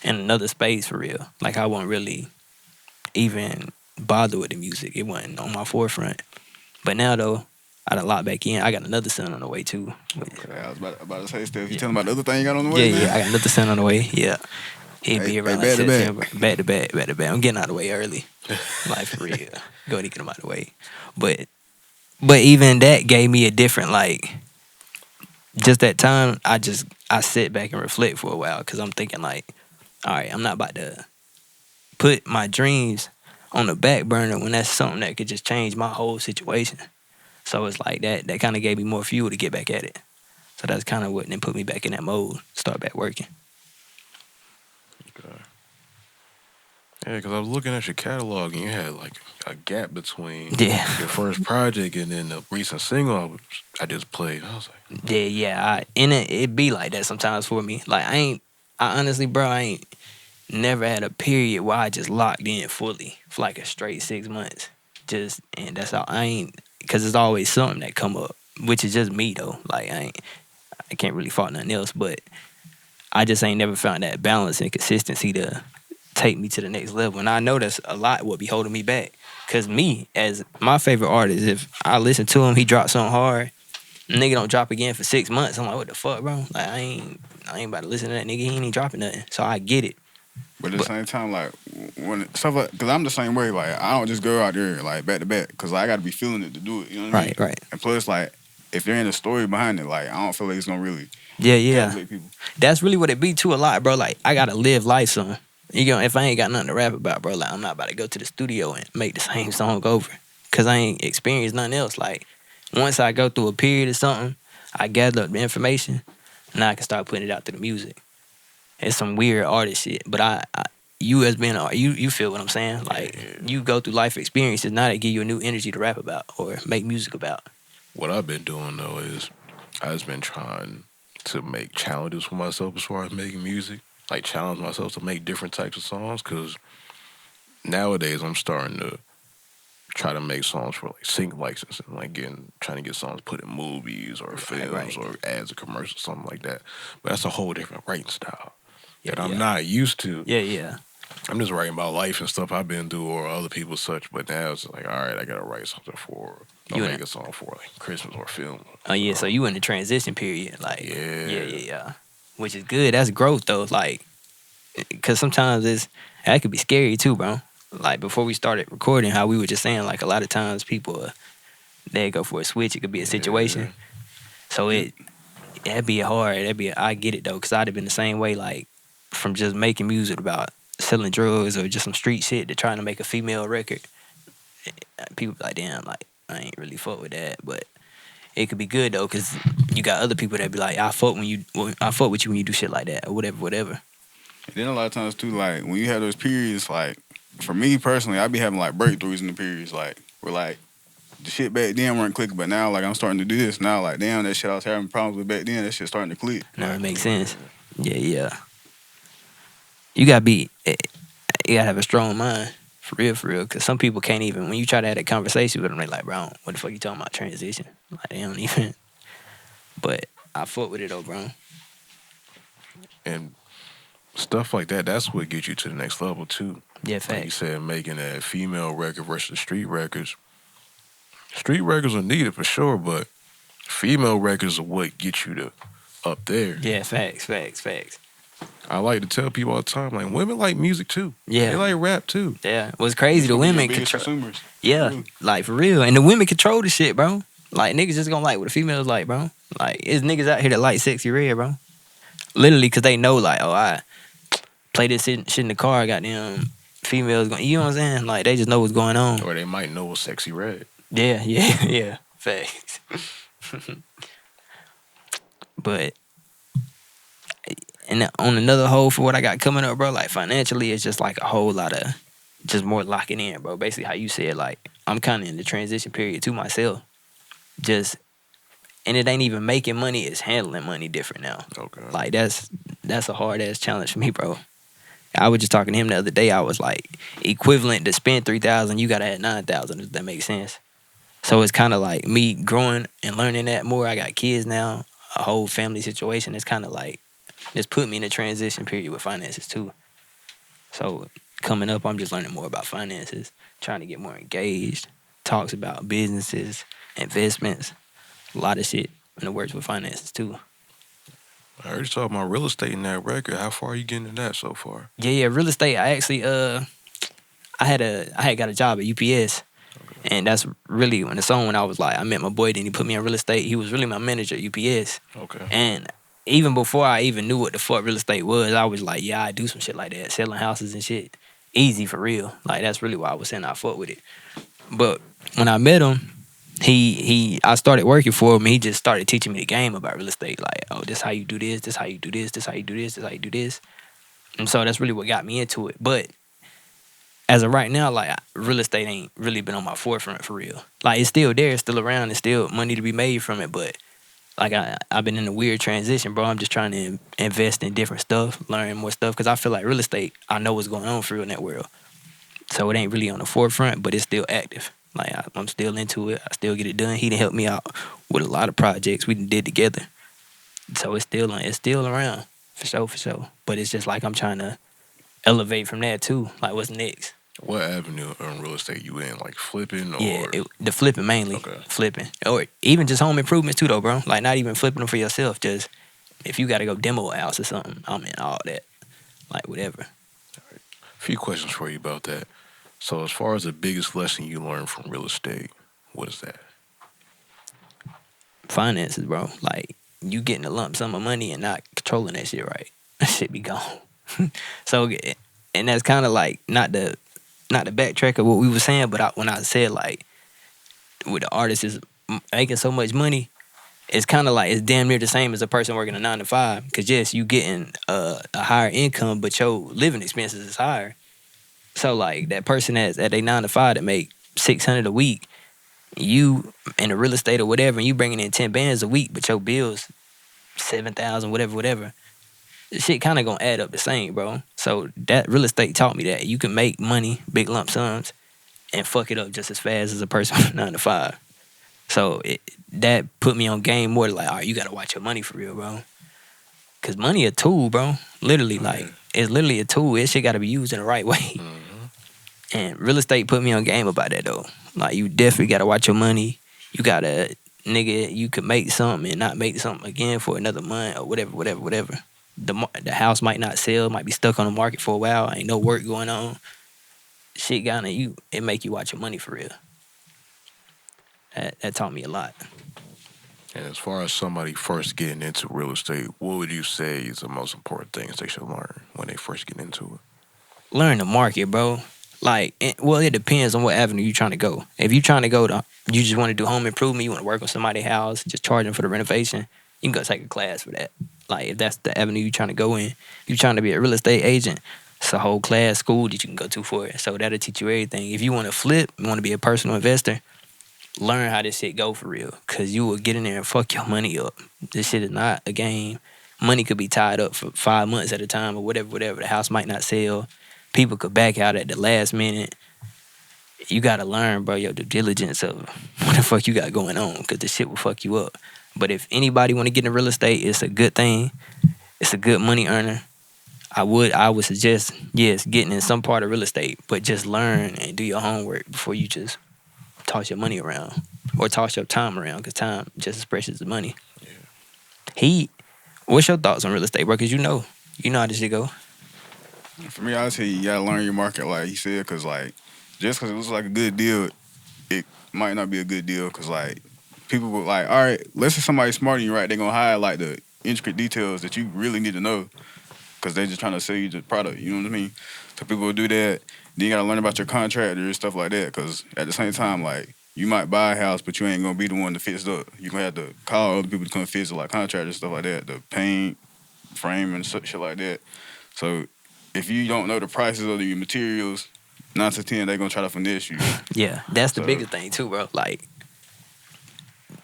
another space for real. Like I wasn't really even bother with the music. It wasn't on my forefront. But now though, I done locked back in. I got another son on the way too. Okay, I was about to say, Steph, you telling about the other thing you got on the way? Yeah, I got another son on the way. Yeah. He'll be around like September. Back to back. I'm getting out of the way early. Like for real. Go ahead and get him out of the way. But even that gave me a different like just that time I sit back and reflect for a while because I'm thinking like, all right, I'm not about to put my dreams on the back burner when that's something that could just change my whole situation. So it's like that kind of gave me more fuel to get back at it. So that's kind of what then put me back in that mode, start back working. Okay. Yeah, because I was looking at your catalog and you had like a gap between your first project and then the recent single I just played. I was like, it be like that sometimes for me. Like I honestly, bro, I ain't never had a period where I just locked in fully for like a straight 6 months. And that's all. Because there's always something that come up, which is just me though. Like I can't really fault nothing else, but I just ain't never found that balance and consistency to take me to the next level. And I know that's a lot what be holding me back. Cause me, as my favorite artist, if I listen to him, he drops something hard, nigga don't drop again for 6 months. I'm like, what the fuck, bro? Like I ain't about to listen to that nigga. He ain't even dropping nothing. So I get it. But at the same time, like when stuff like, cause I'm the same way. Like I don't just go out there like back to back, cause I got to be feeling it to do it. You know what I mean? Right. And plus, like if there ain't a story behind it, like I don't feel like it's gonna really captivate people. That's really what it be too a lot, bro. Like I gotta live life, son. If I ain't got nothing to rap about, bro, like I'm not about to go to the studio and make the same song over, cause I ain't experienced nothing else. Like once I go through a period or something, I gather up the information, now I can start putting it out to the music. It's some weird artist shit, but you as being you feel what I'm saying? Like you go through life experiences, now they give you a new energy to rap about or make music about. what I've been doing though is I've just been trying to make challenges for myself as far as making music. Like challenge myself to make different types of songs because nowadays I'm starting to try to make songs for like sync licensing, like trying to get songs put in movies or films right. or ads or commercials, something like that. But that's a whole different writing style that I'm yeah. not used to. Yeah. I'm just writing about life and stuff I've been through or other people such. But now it's like, all right, I gotta write something for, or make a song for like Christmas or film. Oh yeah, so you in the transition period, like Yeah. yeah. Which is good. That's growth though, like, cause sometimes that could be scary too, bro. Like before we started recording, how we were just saying, like a lot of times people they go for a switch. It could be a situation. So that'd be hard. I get it though, cause I'd have been the same way, like from just making music about selling drugs or just some street shit to trying to make a female record. People be like, damn, like I ain't really fuck with that, but it could be good though, cause you got other people that be like, I fuck with you when you do shit like that or whatever. And then a lot of times too, like when you have those periods, like for me personally, I be having like breakthroughs in the periods, like where like the shit back then weren't clicking, but now like I'm starting to do this now. Like damn, that shit I was having problems with back then, that shit starting to click. No, it makes sense. Yeah. You gotta have a strong mind. For real. Because some people can't even, when you try to have that conversation with them, they like, bro, what the fuck you talking about transition? Like, they don't even. But I fuck with it though, bro. And stuff like that, that's what gets you to the next level too. Yeah, Like you facts. said, making that female record versus street records. Street records are needed for sure, but female records are what get you to up there. Yeah, facts. I like to tell people all the time, like women like music too. Yeah. They like rap too. Yeah. What's crazy, the Some of your women biggest control. consumers. Yeah, Really. like for real. And the women control the shit, bro. Like niggas just gonna like what the females like, bro. Like it's niggas out here that like Sexy Red, bro. Literally, cause they know, like, oh, I play this shit in the car, goddamn females going, you know what I'm saying? Like they just know what's going on. Or they might know a Sexy Red. Yeah. Facts. But and on another whole for what I got coming up, bro, like financially, it's just like a whole lot of just more locking in, bro. Basically, how you said, like I'm kind of in the transition period to myself. And it ain't even making money; it's handling money different now. Okay. Like that's a hard ass challenge for me, bro. I was just talking to him the other day. I was like, equivalent to spend 3,000, you gotta add 9,000. If that makes sense. So it's kind of like me growing and learning that more. I got kids now, a whole family situation. It's kind of like it's put me in a transition period with finances too. So coming up, I'm just learning more about finances, trying to get more engaged. Talks about businesses, investments, a lot of shit in the works with finances too. I heard you talking about real estate in that record. How far are you getting in that so far? Yeah, real estate. I actually I had got a job at UPS. And that's really when I was like, I met my boy, then he put me in real estate. He was really my manager at UPS. Okay. And even before I even knew what the fuck real estate was, I was like, yeah, I do some shit like that, selling houses and shit. Easy for real. Like that's really why I was saying I fuck with it. But when I met him, I started working for him. He just started teaching me the game about real estate. Like, oh, this how you do this, this how you do this, this how you do this, this how you do this. And so that's really what got me into it. But as of right now, like real estate ain't really been on my forefront for real. Like it's still there, it's still around, it's still money to be made from it. But like I've been in a weird transition, bro. I'm just trying to invest in different stuff, learn more stuff, because I feel like real estate, I know what's going on for real in that world. So it ain't really on the forefront, but it's still active. Like I'm still into it. I still get it done. He done helped me out with a lot of projects we did together. So it's still around for sure. But it's just like I'm trying to elevate from that too. Like what's next? What avenue in real estate you in? Like flipping or? Yeah, the flipping mainly. Okay. Flipping. Or even just home improvements too though, bro. Like not even flipping them for yourself. Just if you gotta go demo a house or something, I'm in all that. Like whatever. A few questions for you about that. So as far as the biggest lesson you learned from real estate, what is that? Finances, bro. Like you getting a lump sum of money and not controlling that shit right. That shit be gone. So and that's kind of like not the backtrack of what we were saying, but when I said like with the artist is making so much money, it's kind of like it's damn near the same as a person working a 9 to 5. Cause yes, you getting a higher income, but your living expenses is higher. So like that person that's at a 9 to 5 that make $600 a week, You in the real estate or whatever, and you bringing in 10 bands a week, but your bills 7,000, whatever. The shit kind of gonna add up the same, bro. So that real estate taught me that you can make money, big lump sums, and fuck it up just as fast as a person from 9 to 5. So that put me on game more like, all right, you gotta watch your money for real, bro. Cause money a tool, bro. Literally, like it's literally a tool. It shit gotta be used in the right way. And real estate put me on game about that though. Like you definitely gotta watch your money. You gotta, nigga, you could make something and not make something again for another month or whatever. The house might not sell, might be stuck on the market for a while. Ain't no work going on. Shit gonna it make you watch your money for real. That taught me a lot. And as far as somebody first getting into real estate, what would you say is the most important things they should learn when they first get into it? Learn the market, bro. Like, well, it depends on what avenue you're trying to go. If you're trying to go to, you just want to do home improvement, you want to work on somebody's house, just charge them for the renovation, you can go take a class for that. Like, if that's the avenue you're trying to go in, you're trying to be a real estate agent, it's a whole class, school that you can go to for it. So that'll teach you everything. If you want to flip, you want to be a personal investor, learn how this shit go for real. Because you will get in there and fuck your money up. This shit is not a game. Money could be tied up for 5 months at a time or whatever. The house might not sell. People could back out at the last minute. You gotta learn, bro, your due diligence of what the fuck you got going on, because this shit will fuck you up. But if anybody want to get in real estate, it's a good thing. It's a good money earner. I would suggest, yes, getting in some part of real estate, but just learn and do your homework before you just toss your money around or toss your time around, because time just as precious as money. What's your thoughts on real estate, bro? Because you know how this shit go. For me, I'd say you gotta learn your market, like he said, because like just because it looks like a good deal, it might not be a good deal. Because like people will like, all right, let's say somebody's smarter than you, right? They're gonna hide like the intricate details that you really need to know, because they're just trying to sell you the product. You know what I mean? So people will do that. Then you gotta learn about your contractor and stuff like that. Because at the same time, like you might buy a house, but you ain't gonna be the one to fix it up. You gonna have to call other people to come fix it, like contractors, stuff like that, the paint, frame, and shit like that. So if you don't know the prices of your materials, 9 to 10, they're gonna try to finesse you. Yeah, that's the biggest thing too, bro. Like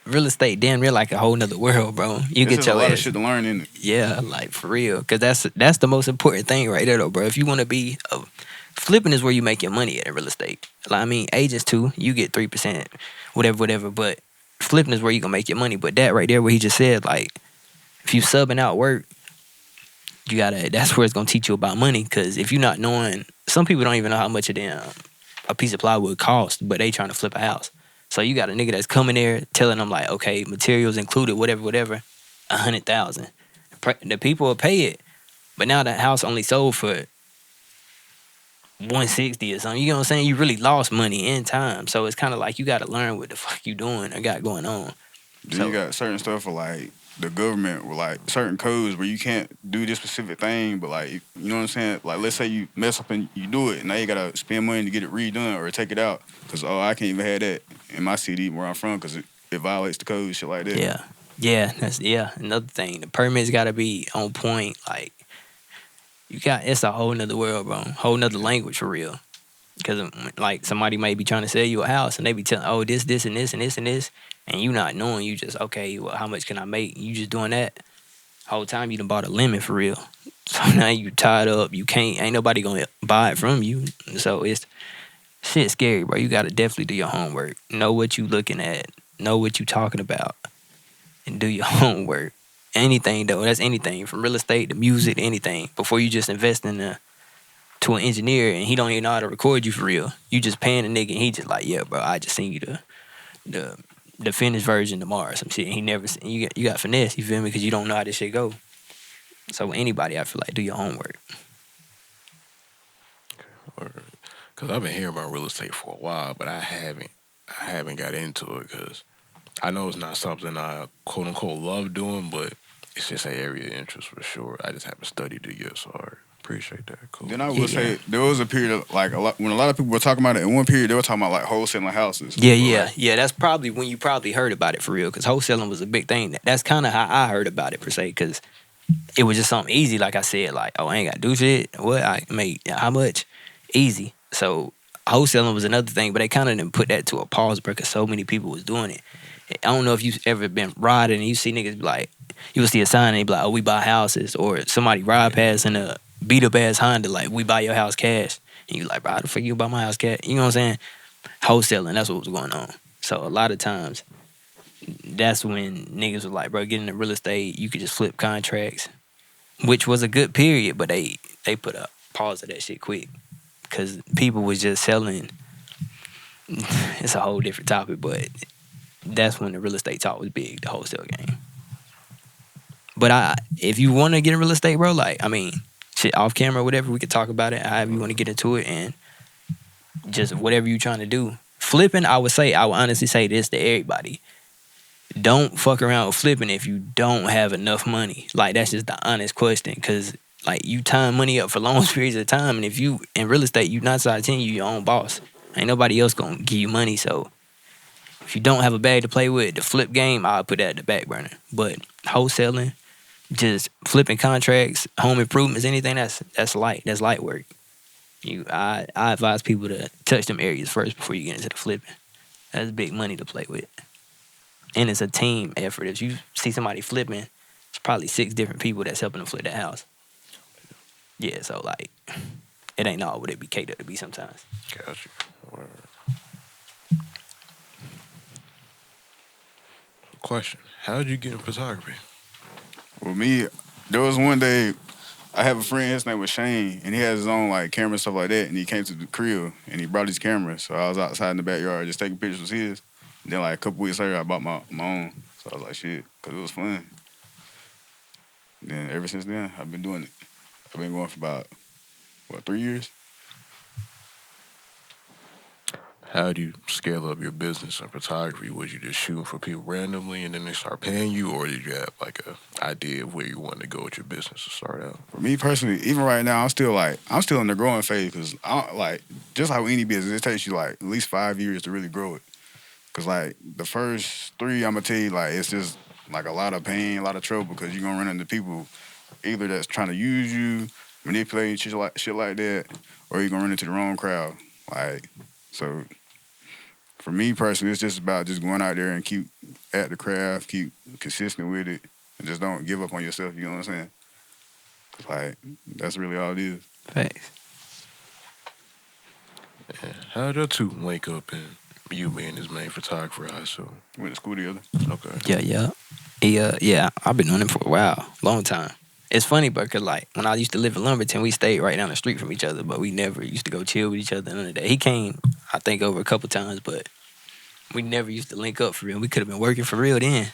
real estate, damn near like a whole nother world, bro. You get your a lot of shit to learn in it. Yeah, like for real, because that's the most important thing right there, though, bro. If you want to be flipping is where you make your money at in real estate. Like, I mean, agents too, you get 3%, whatever. But flipping is where you gonna make your money. But that right there, what he just said, like if you subbing out work, that's where it's gonna teach you about money. Because if you're not knowing, some people don't even know how much a piece of plywood costs, but they trying to flip a house. So you got a nigga that's coming there telling them like, okay, materials included, whatever, 100,000. The people will pay it, but now that house only sold for 160 or something. You know what I'm saying? You really lost money in time. So it's kind of like you got to learn what the fuck you doing or got going on. Then you got certain stuff for like the government with like certain codes where you can't do this specific thing, but like, you know what I'm saying? Like, let's say you mess up and you do it, and now you gotta spend money to get it redone or take it out, because I can't even have that in my city where I'm from because it violates the code, shit like that. That's another thing. The permits gotta be on point. Like it's a whole nother world, bro. Whole nother language for real. Because like somebody may be trying to sell you a house and they be telling, oh, this and this. And you not knowing, you just, okay, well, how much can I make? You just doing that. Whole time you done bought a limit for real. So now you tied up. You ain't nobody gonna buy it from you. So it's shit scary, bro. You gotta definitely do your homework. Know what you looking at. Know what you talking about. And do your homework. Anything though, that's anything. From real estate to music to anything. Before you just invest to an engineer and he don't even know how to record you for real. You just paying a nigga and he just like, yeah, bro, I just seen you the finished version tomorrow or some shit. And he never you got finesse, you feel me? Because you don't know how this shit go. So anybody, I feel like, do your homework. Because I've been hearing about real estate for a while, but I haven't got into it because I know it's not something I quote unquote love doing, but it's just an area of interest for sure. I just haven't studied it yet, so I appreciate that. Cool. Then I will say there was a period of like when a lot of people were talking about it. In one period, they were talking about like wholesaling houses. Yeah. That's probably when you probably heard about it for real, because wholesaling was a big thing. That's kind of how I heard about it per se, because it was just something easy. Like I said, like, oh, I ain't got to do shit. What I made, how much? Easy. So wholesaling was another thing, but they kind of didn't put that to a pause because so many people was doing it. I don't know if you've ever been riding and you see niggas be like, you will see a sign and they be like, oh, we buy houses, or somebody ride past in a beat up ass Honda like, we buy your house cash, and you like, bro, how the fuck you buy my house cash? You know what I'm saying? Wholesaling, that's what was going on. So a lot of times, that's when niggas was like, bro, get into real estate, you could just flip contracts, which was a good period, but they put a pause to that shit quick because people was just selling. It's a whole different topic, but that's when the real estate talk was big, the wholesale game. But if you want to get in real estate, bro, like, I mean, shit, off camera or whatever, we could talk about it, however you want to get into it, and just whatever you trying to do. Flipping, I would honestly say this to everybody. Don't fuck around with flipping if you don't have enough money. Like, that's just the honest question, because, like, you time money up for long periods of time, and if you, in real estate, you 9 out of 10, you your own boss. Ain't nobody else gonna give you money, so if you don't have a bag to play with, the flip game, I'll put that at the back burner. But wholesaling, just flipping contracts, home improvements, anything that's light. That's light work. I advise people to touch them areas first before you get into the flipping. That's big money to play with. And it's a team effort. If you see somebody flipping, it's probably 6 different people that's helping them flip that house. Yeah, so like, it ain't all what it be catered to be sometimes. Gotcha. Word. Question: how did you get in photography? Well, me, there was one day, I have a friend, his name was Shane, and he has his own like camera and stuff like that, and he came to the crib, and he brought his camera, so I was outside in the backyard just taking pictures with his. Then like a couple weeks later, I bought my own, so I was like, shit, because it was fun. Then ever since then, I've been doing it. I've been going for about, 3 years? How do you scale up your business in photography? Was you just shooting for people randomly and then they start paying you, or did you have like a idea of where you wanted to go with your business to start out? For me personally, even right now, I'm still in the growing phase, because just like with any business, it takes you like at least 5 years to really grow it. Because like the first 3, I'm gonna tell you, like, it's just like a lot of pain, a lot of trouble, because you're gonna run into people either that's trying to use you, manipulate shit like that, or you're gonna run into the wrong crowd. Like, so for me personally, it's just about just going out there and keep at the craft, keep consistent with it, and just don't give up on yourself. You know what I'm saying? Like, that's really all it is. Thanks. Yeah. How did your two link up and you being his main photographer, I assume? Went to school together. Okay. Yeah. I've been doing it for a while, long time. It's funny, but cause like when I used to live in Lumberton, we stayed right down the street from each other, but we never used to go chill with each other none of that. He came, I think, over a couple times, but we never used to link up for real. We could have been working for real then,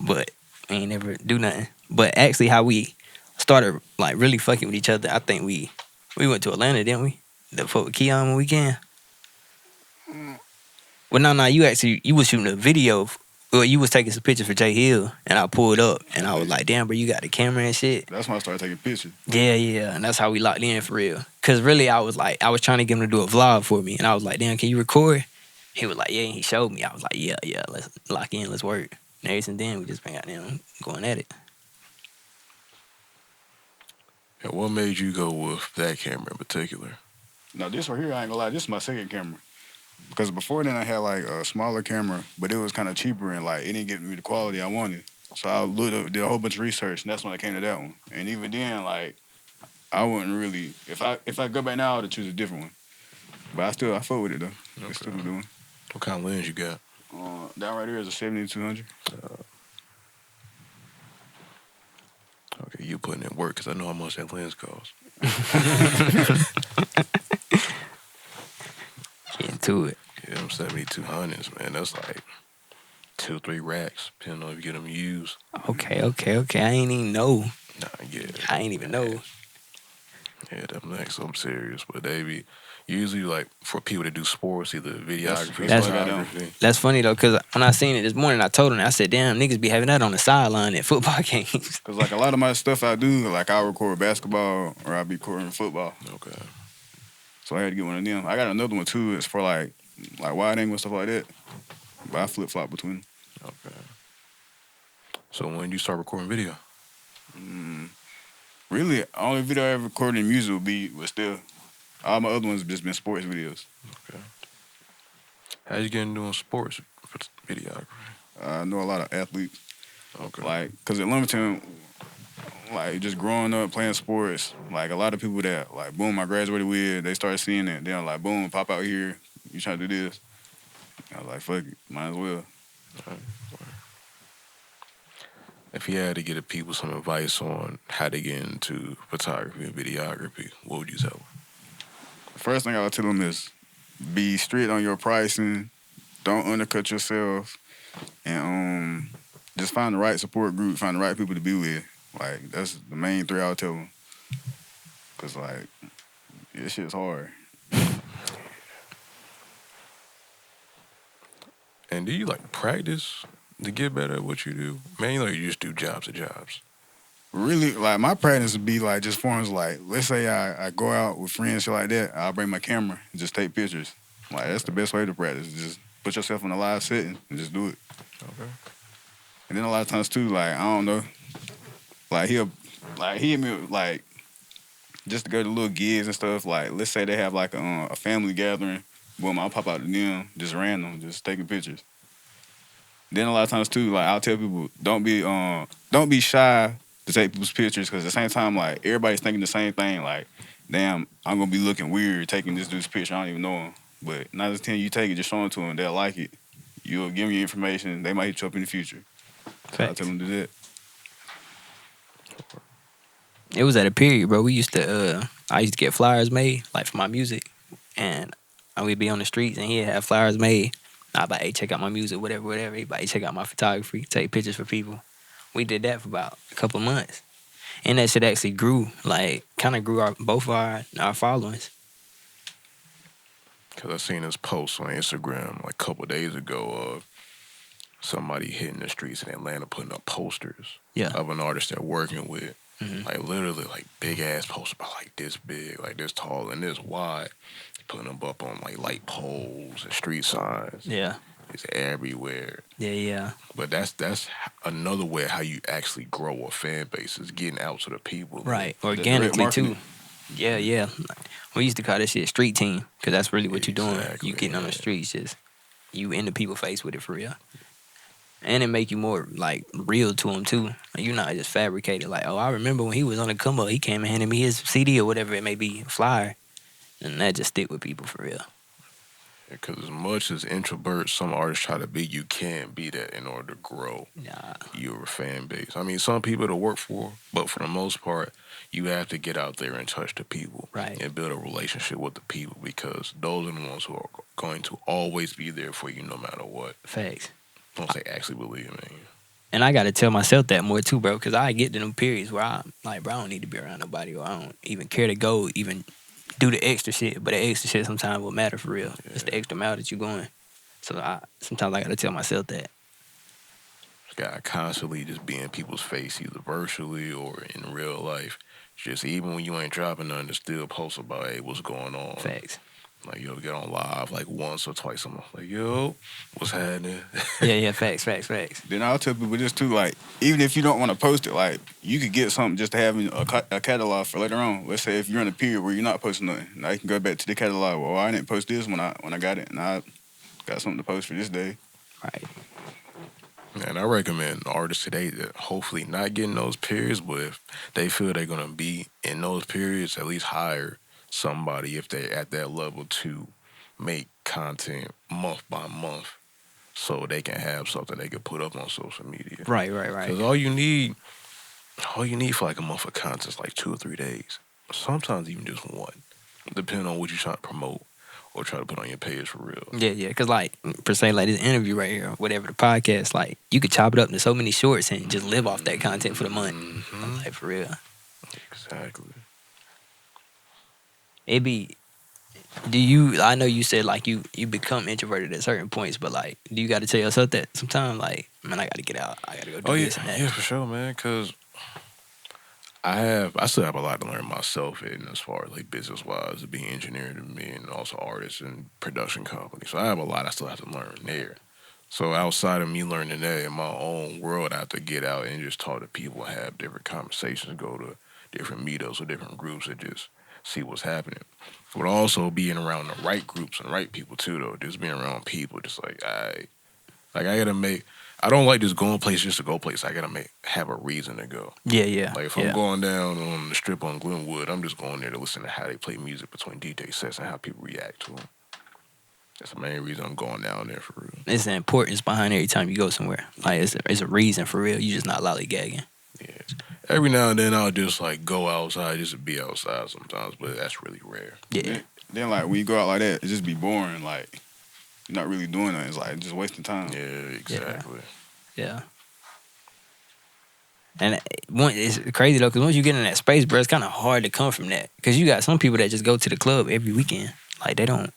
but we ain't never do nothing. But actually, how we started like really fucking with each other, I think we went to Atlanta, didn't we? The fuck with Keon one weekend. Well, no, you was shooting a video. Well, you was taking some pictures for Jay Hill, and I pulled up, and I was like, damn, bro, you got the camera and shit. That's when I started taking pictures. Yeah, and that's how we locked in for real. Cause really, I was trying to get him to do a vlog for me, and I was like, damn, can you record? He was like, yeah, and he showed me. I was like, yeah, let's lock in, let's work. And ever since then, we just been out there going at it. And what made you go with that camera in particular? Now, this right here, I ain't gonna lie, this is my second camera. Because before then, I had like a smaller camera, but it was kind of cheaper and like it didn't give me the quality I wanted. So I did a whole bunch of research, and that's when I came to that one. And even then, like, I wouldn't really, if I go back now, I would choose a different one. But I fuck with it though. Okay. I still doing. What kind of lens you got? That right here is a 70-200. Okay, you putting in work because I know how much that lens costs. Get into it. Yeah, them 7200s, man. That's like 2-3 racks, depending on if you get them used. Okay. I ain't even know. Nah, yeah. I ain't even know. Yeah, them next something serious, but they be usually like for people that do sports, either videography, photography. That's funny though, cause when I seen it this morning, I told him, I said, "Damn, niggas be having that on the sideline at football games." Cause like a lot of my stuff I do, like I'll record basketball or I'll be recording football. Okay. So I had to get one of them. I got another one too. It's for like wide angle and stuff like that. But I flip flop between them. Okay. So when you start recording video? Really, only video I ever recorded in music was still. All my other ones have just been sports videos. Okay. How you getting doing sports videography? I know a lot of athletes, Okay. like, cause at Lumberton, like just growing up playing sports, like a lot of people that like boom, I graduated with, they started seeing it. Then like boom, pop out here, you trying to do this? I was like, fuck it, might as well. If you had to give people some advice on how to get into photography and videography, what would you tell them? The first thing I would tell them is be strict on your pricing, don't undercut yourself, and just find the right support group, find the right people to be with. Like that's the main three I would tell them. Cause like this shit's hard. And do you like practice to get better at what you do? Man, you just do jobs to jobs. Really, like my practice would be like just forms like, let's say I go out with friends, shit like that. I'll bring my camera and just take pictures. Like that's the best way to practice. Just put yourself in a live setting and just do it. Okay. And then a lot of times too, like I don't know, like he'll hit me like just to go to little gigs and stuff. Like let's say they have like a family gathering, boom, I'll pop out to them, just random, just taking pictures. Then a lot of times too, like I'll tell people don't be shy to take people's pictures because at the same time like everybody's thinking the same thing. Like, damn, I'm gonna be looking weird taking this dude's picture. I don't even know him, but 9 out of 10 you take it, just show it to them, they'll like it. You'll give them your information. They might hit you up in the future. So I'll tell them to do that. It was at a period, bro. We used to, I used to get flyers made, like for my music, and I would be on the streets, and he'd have flyers made. I'd be like, hey, check out my music, whatever. He'd be like, hey, check out my photography, take pictures for people. We did that for about a couple of months, and that shit actually grew, like, kind of grew both of our followings. Because I seen this post on Instagram like a couple of days ago of somebody hitting the streets in Atlanta putting up posters of an artist they're working with. Mm-hmm. Like literally like big ass posters about like this big, like this tall and this wide. Putting them up on like light poles and street signs. Yeah. It's everywhere. Yeah. But that's another way how you actually grow a fan base is getting out to the people. Right. Organically too. Yeah. We used to call this shit street team because that's really what you're doing. You getting on the streets, just you in the people face with it for real. And it make you more like real to them too. Like, you're not just fabricated. Like, oh, I remember when he was on the come up, he came and handed me his CD or whatever it may be, flyer, and that just stick with people for real. Because as much as introverts some artists try to be, you can't be that in order to grow your fan base. I mean, some people to work for, but for the most part, you have to get out there and touch the people, and build a relationship with the people because those are the ones who are going to always be there for you no matter what. Facts. Don't say actually believe me. And I got to tell myself that more too, bro, because I get to them periods where I'm like, bro, I don't need to be around nobody, or I don't even care to go even do the extra shit. But the extra shit sometimes will matter for real. Yeah. It's the extra mile that you're going. So sometimes I got to tell myself that. You got to constantly just be in people's face, either virtually or in real life. Just even when you ain't dropping nothing, to still post about, hey, what's going on. Facts. Like, yo, get on live like once or twice a month. Like, yo, what's happening? Yeah, facts. Then I'll tell people this too, like, even if you don't want to post it, like, you could get something just to have in a catalog for later on. Let's say if you're in a period where you're not posting nothing, now you can go back to the catalog. Well, I didn't post this when I got it, and I got something to post for this day. Right. And I recommend artists today that hopefully not getting those periods, but if they feel they're going to be in those periods, at least hire somebody if they're at that level to make content month by month so they can have something they can put up on social media. Right. Because all you need for like a month of content is like 2 or 3 days. Sometimes even just one, depending on what you're trying to promote or try to put on your page for real. Yeah. Because like, per se, like this interview right here, or whatever, the podcast, like you could chop it up into so many shorts and just live off that content for the month. Mm-hmm. Like, for real. Exactly. I know you said like you become introverted at certain points, but like, do you got to tell yourself that sometimes, like, man, I got to get out, I got to go do this and that? Yeah, for sure, man, because I still have a lot to learn myself in as far as like business wise, being engineer to me and also artist and production company. So I have a lot I still have to learn there. So outside of me learning that in my own world, I have to get out and just talk to people, have different conversations, go to different meetups or different groups that just see what's happening. But also being around the right groups and right people too, though. Just being around people, just like I gotta make. I don't like just going place just to go place. I gotta have a reason to go. Yeah. Like if I'm going down on the strip on Glenwood, I'm just going there to listen to how they play music between DJ sets and how people react to them. That's the main reason I'm going down there for real. It's the importance behind every time you go somewhere. Like it's a reason for real. You just not lollygagging. Yeah. Every now and then I'll just like go outside just to be outside sometimes, but that's really rare. Yeah. Then like when you go out like that, it just be boring. Like you're not really doing it. It's like just wasting time. Yeah, exactly. Yeah. And it's crazy though, because once you get in that space, bro, it's kind of hard to come from that. Because you got some people that just go to the club every weekend. Like they don't.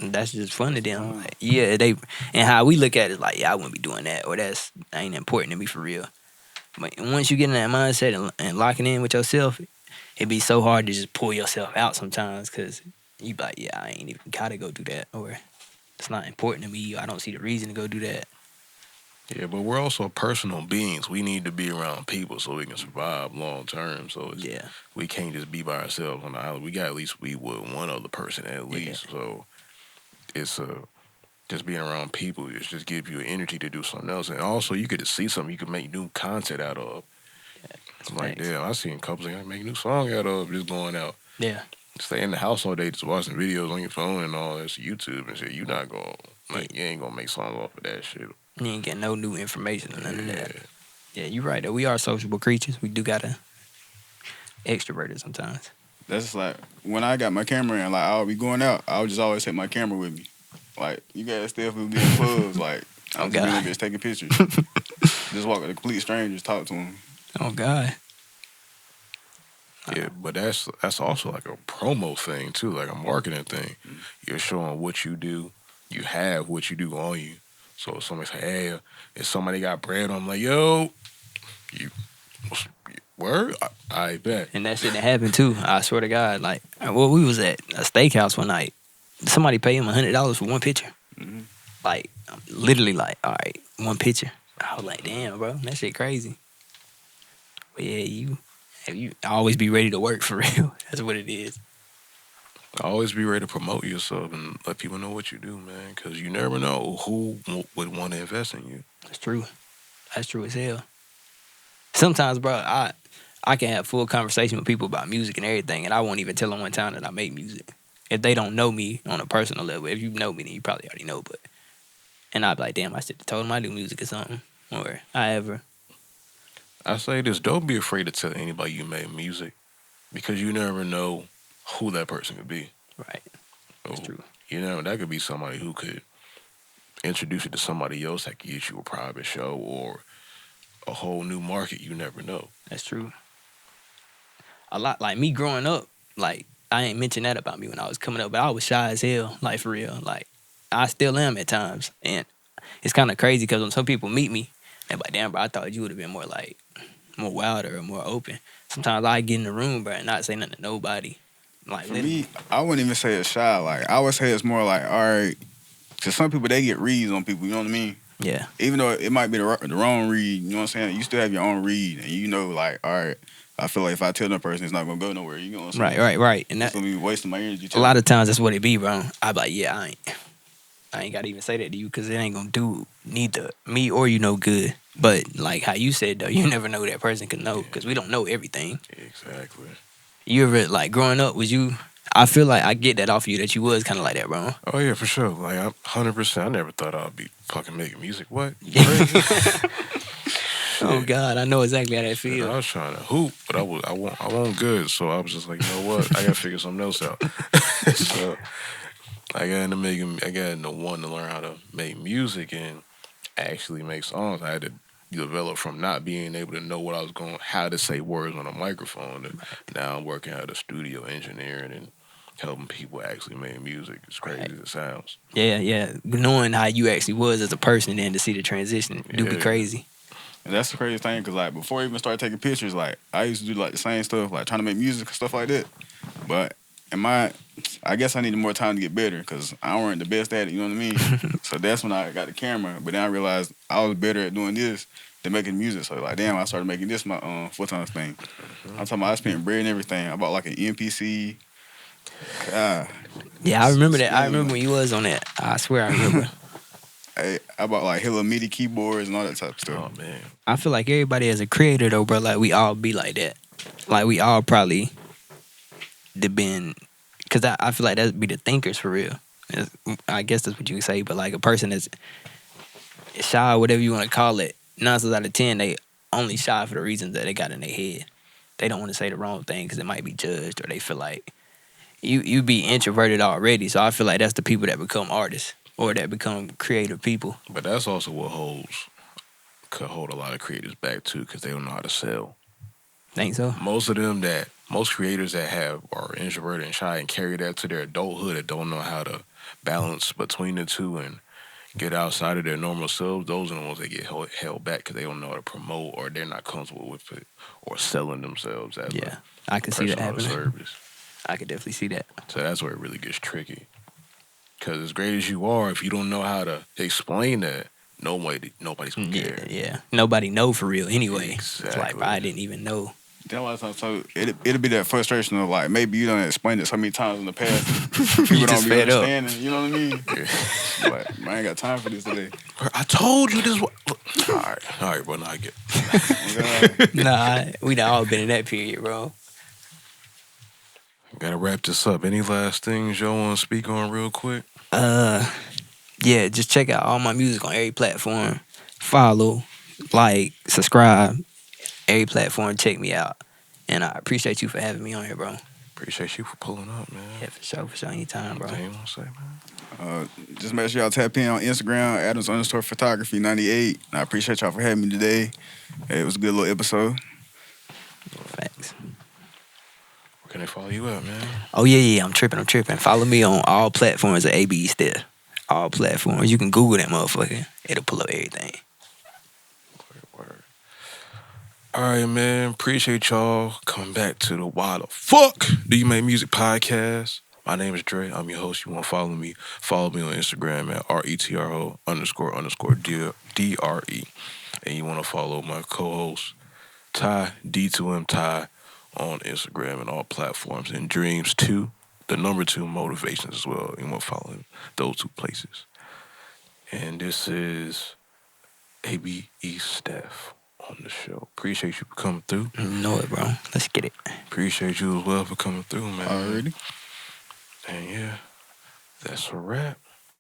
That's just fun to them. Like, yeah, and how we look at it, like, yeah, I wouldn't be doing that, or that ain't important to me for real. But once you get in that mindset and locking in with yourself, it'd be so hard to just pull yourself out sometimes, because you be like, yeah, I ain't even gotta go do that, or it's not important to me. I don't see the reason to go do that. Yeah, but we're also personal beings. We need to be around people so we can survive long term. So we can't just be by ourselves on the island. We got at least be with one other person at least. Yeah. So it's just being around people. It just gives you energy to do something else, and also you get to see something you can make new content out of. Yeah, I'm like, damn, I seen couples that make a new song out of just going out. Yeah. Stay in the house all day just watching videos on your phone and all that YouTube and shit. You not going you ain't gonna make songs off of that shit. You ain't get no new information or none of that. Yeah, you're right though. We are sociable creatures. We do gotta extrovert it sometimes. That's just like when I got my camera and like I'll be going out, I'll just always take my camera with me. Like you gotta stay up with me in clubs. Like I'm just being a bitch taking pictures. Just walk with a complete strangers, talk to them. Oh God. Yeah, but that's also like a promo thing too, like a marketing thing. You're showing what you do. You have what you do on you. So if somebody say, hey, if somebody got bread, I'm like, yo, you word? I bet. And that shit happened too. I swear to God. Like, well, we was at a steakhouse one night. Somebody paid him $100 for one picture. Mm-hmm. Like, literally, like, all right, one picture. I was like, damn, bro, that shit crazy. But yeah, you always be ready to work for real. That's what it is. Always be ready to promote yourself and let people know what you do, man. Because you never know who would want to invest in you. That's true. That's true as hell. Sometimes, bro, I can have full conversation with people about music and everything, and I won't even tell them one time that I make music. If they don't know me on a personal level, if you know me, then you probably already know. And I'd be like, damn, I should have told them I do music or something, or I say this: don't be afraid to tell anybody you make music, because you never know who that person could be. Right. That's true. You know, that could be somebody who could introduce you to somebody else that could get you a private show or a whole new market. You never know. That's true. A lot, like me growing up, like I ain't mentioned that about me when I was coming up, but I was shy as hell, like for real. Like I still am at times. And it's kind of crazy because when some people meet me, they're like, damn, bro, I thought you would have been more wilder or more open. Sometimes I get in the room, bro, and not say nothing to nobody. Like, for me, I wouldn't even say it's shy. Like, I would say it's more like, all right, because some people, they get reads on people, you know what I mean? Yeah. Even though it might be the wrong read, you know what I'm saying? You still have your own read, and you know, like, all right, I feel like if I tell that person, it's not going to go nowhere, you know what I'm saying? Right. And that's going to be wasting my energy. A lot of times, that's what it be, bro. I be like, yeah, I ain't got to even say that to you because it ain't going to do neither me or you no good. But, like how you said, though, you never know that person can know because we don't know everything. Exactly. You ever, like, growing up, was you... I feel like I get that off of you that you was kind of like that, bro. Oh, yeah, for sure. Like, I'm 100%. I never thought I'd be fucking making music. What? Oh, God. I know exactly how that feels. I was trying to hoop, but I wasn't good. So I was just like, you know what? I got to figure something else out. So I got into wanting to learn how to make music and actually make songs. I had to develop from not being able to know how to say words on a microphone. And now I'm working at a studio engineering and helping people actually make music. As crazy as it sounds. Yeah. Knowing how you actually was as a person and to see the transition do be crazy. And that's the crazy thing, because, like, before I even started taking pictures, like, I used to do, like, the same stuff, like, trying to make music and stuff like that. But I guess I needed more time to get better, because I weren't the best at it, you know what I mean? So that's when I got the camera. But then I realized I was better at doing this than making music. So, like, I started making this my full-time thing. I'm talking about I spent bread and everything. I bought, like, an MPC. God. Yeah, I remember that. I remember when you was on that. I swear I remember. Hey, I bought like hella MIDI keyboards and all that type of stuff. Oh man. I feel like everybody as a creator though, bro, like we all be like that. Like we all probably been, cause I feel like that'd be the thinkers for real. I guess that's what you would say, but like a person that's shy, whatever you want to call it, 9 times out of 10, they only shy for the reasons that they got in their head. They don't want to say the wrong thing because it might be judged, or they feel like you be introverted already. So I feel like that's the people that become artists or that become creative people. But that's also what could hold a lot of creators back too, because they don't know how to sell. Think so? Most creators that are introverted and shy and carry that to their adulthood that don't know how to balance between the two and get outside of their normal selves, those are the ones that get held back because they don't know how to promote, or they're not comfortable with it, or selling themselves as I can see that personal happening. service. I could definitely see that. So that's where it really gets tricky. Because as great as you are, if you don't know how to explain that, nobody's gonna care. Yeah. Nobody know for real anyway. Exactly. It's like, bro, I didn't even know. Then a lot of times, so it'll be that frustration of like maybe you done explained it so many times in the past, people don't be understanding. You know what I mean? Like, man, I ain't got time for this today. I told you this. All right, bro. Now I get. Nah, we done all been in that period, bro. Gotta wrap this up. Any last things y'all want to speak on real quick? Yeah, just check out all my music on every platform. Follow, like, subscribe. Every platform, check me out. And I appreciate you for having me on here, bro. Appreciate you for pulling up, man. Yeah, for sure. Anytime, bro. Anything you want to say, man? Just make sure y'all tap in on Instagram, Adams_photography98. I appreciate y'all for having me today. It was a good little episode. Facts. Where can they follow you at, man? Oh, yeah, I'm tripping. Follow me on all platforms at ABE STEF. All platforms. You can Google that motherfucker. It'll pull up everything. Word. All right, man. Appreciate y'all coming back to the Why the Fuck Do You Make Music podcast. My name is Dre. I'm your host. You want to follow me? Follow me on Instagram at RETRO__DRE. And you want to follow my co-host, Ty, D2M Ty, on Instagram and all platforms. And Dreams 2, the number 2 motivations as well. You want to follow him, those 2 places. And this is ABE Steph on the show. Appreciate you for coming through. You know it, bro. Let's get it. Appreciate you as well for coming through, man. Already. And yeah, that's a wrap.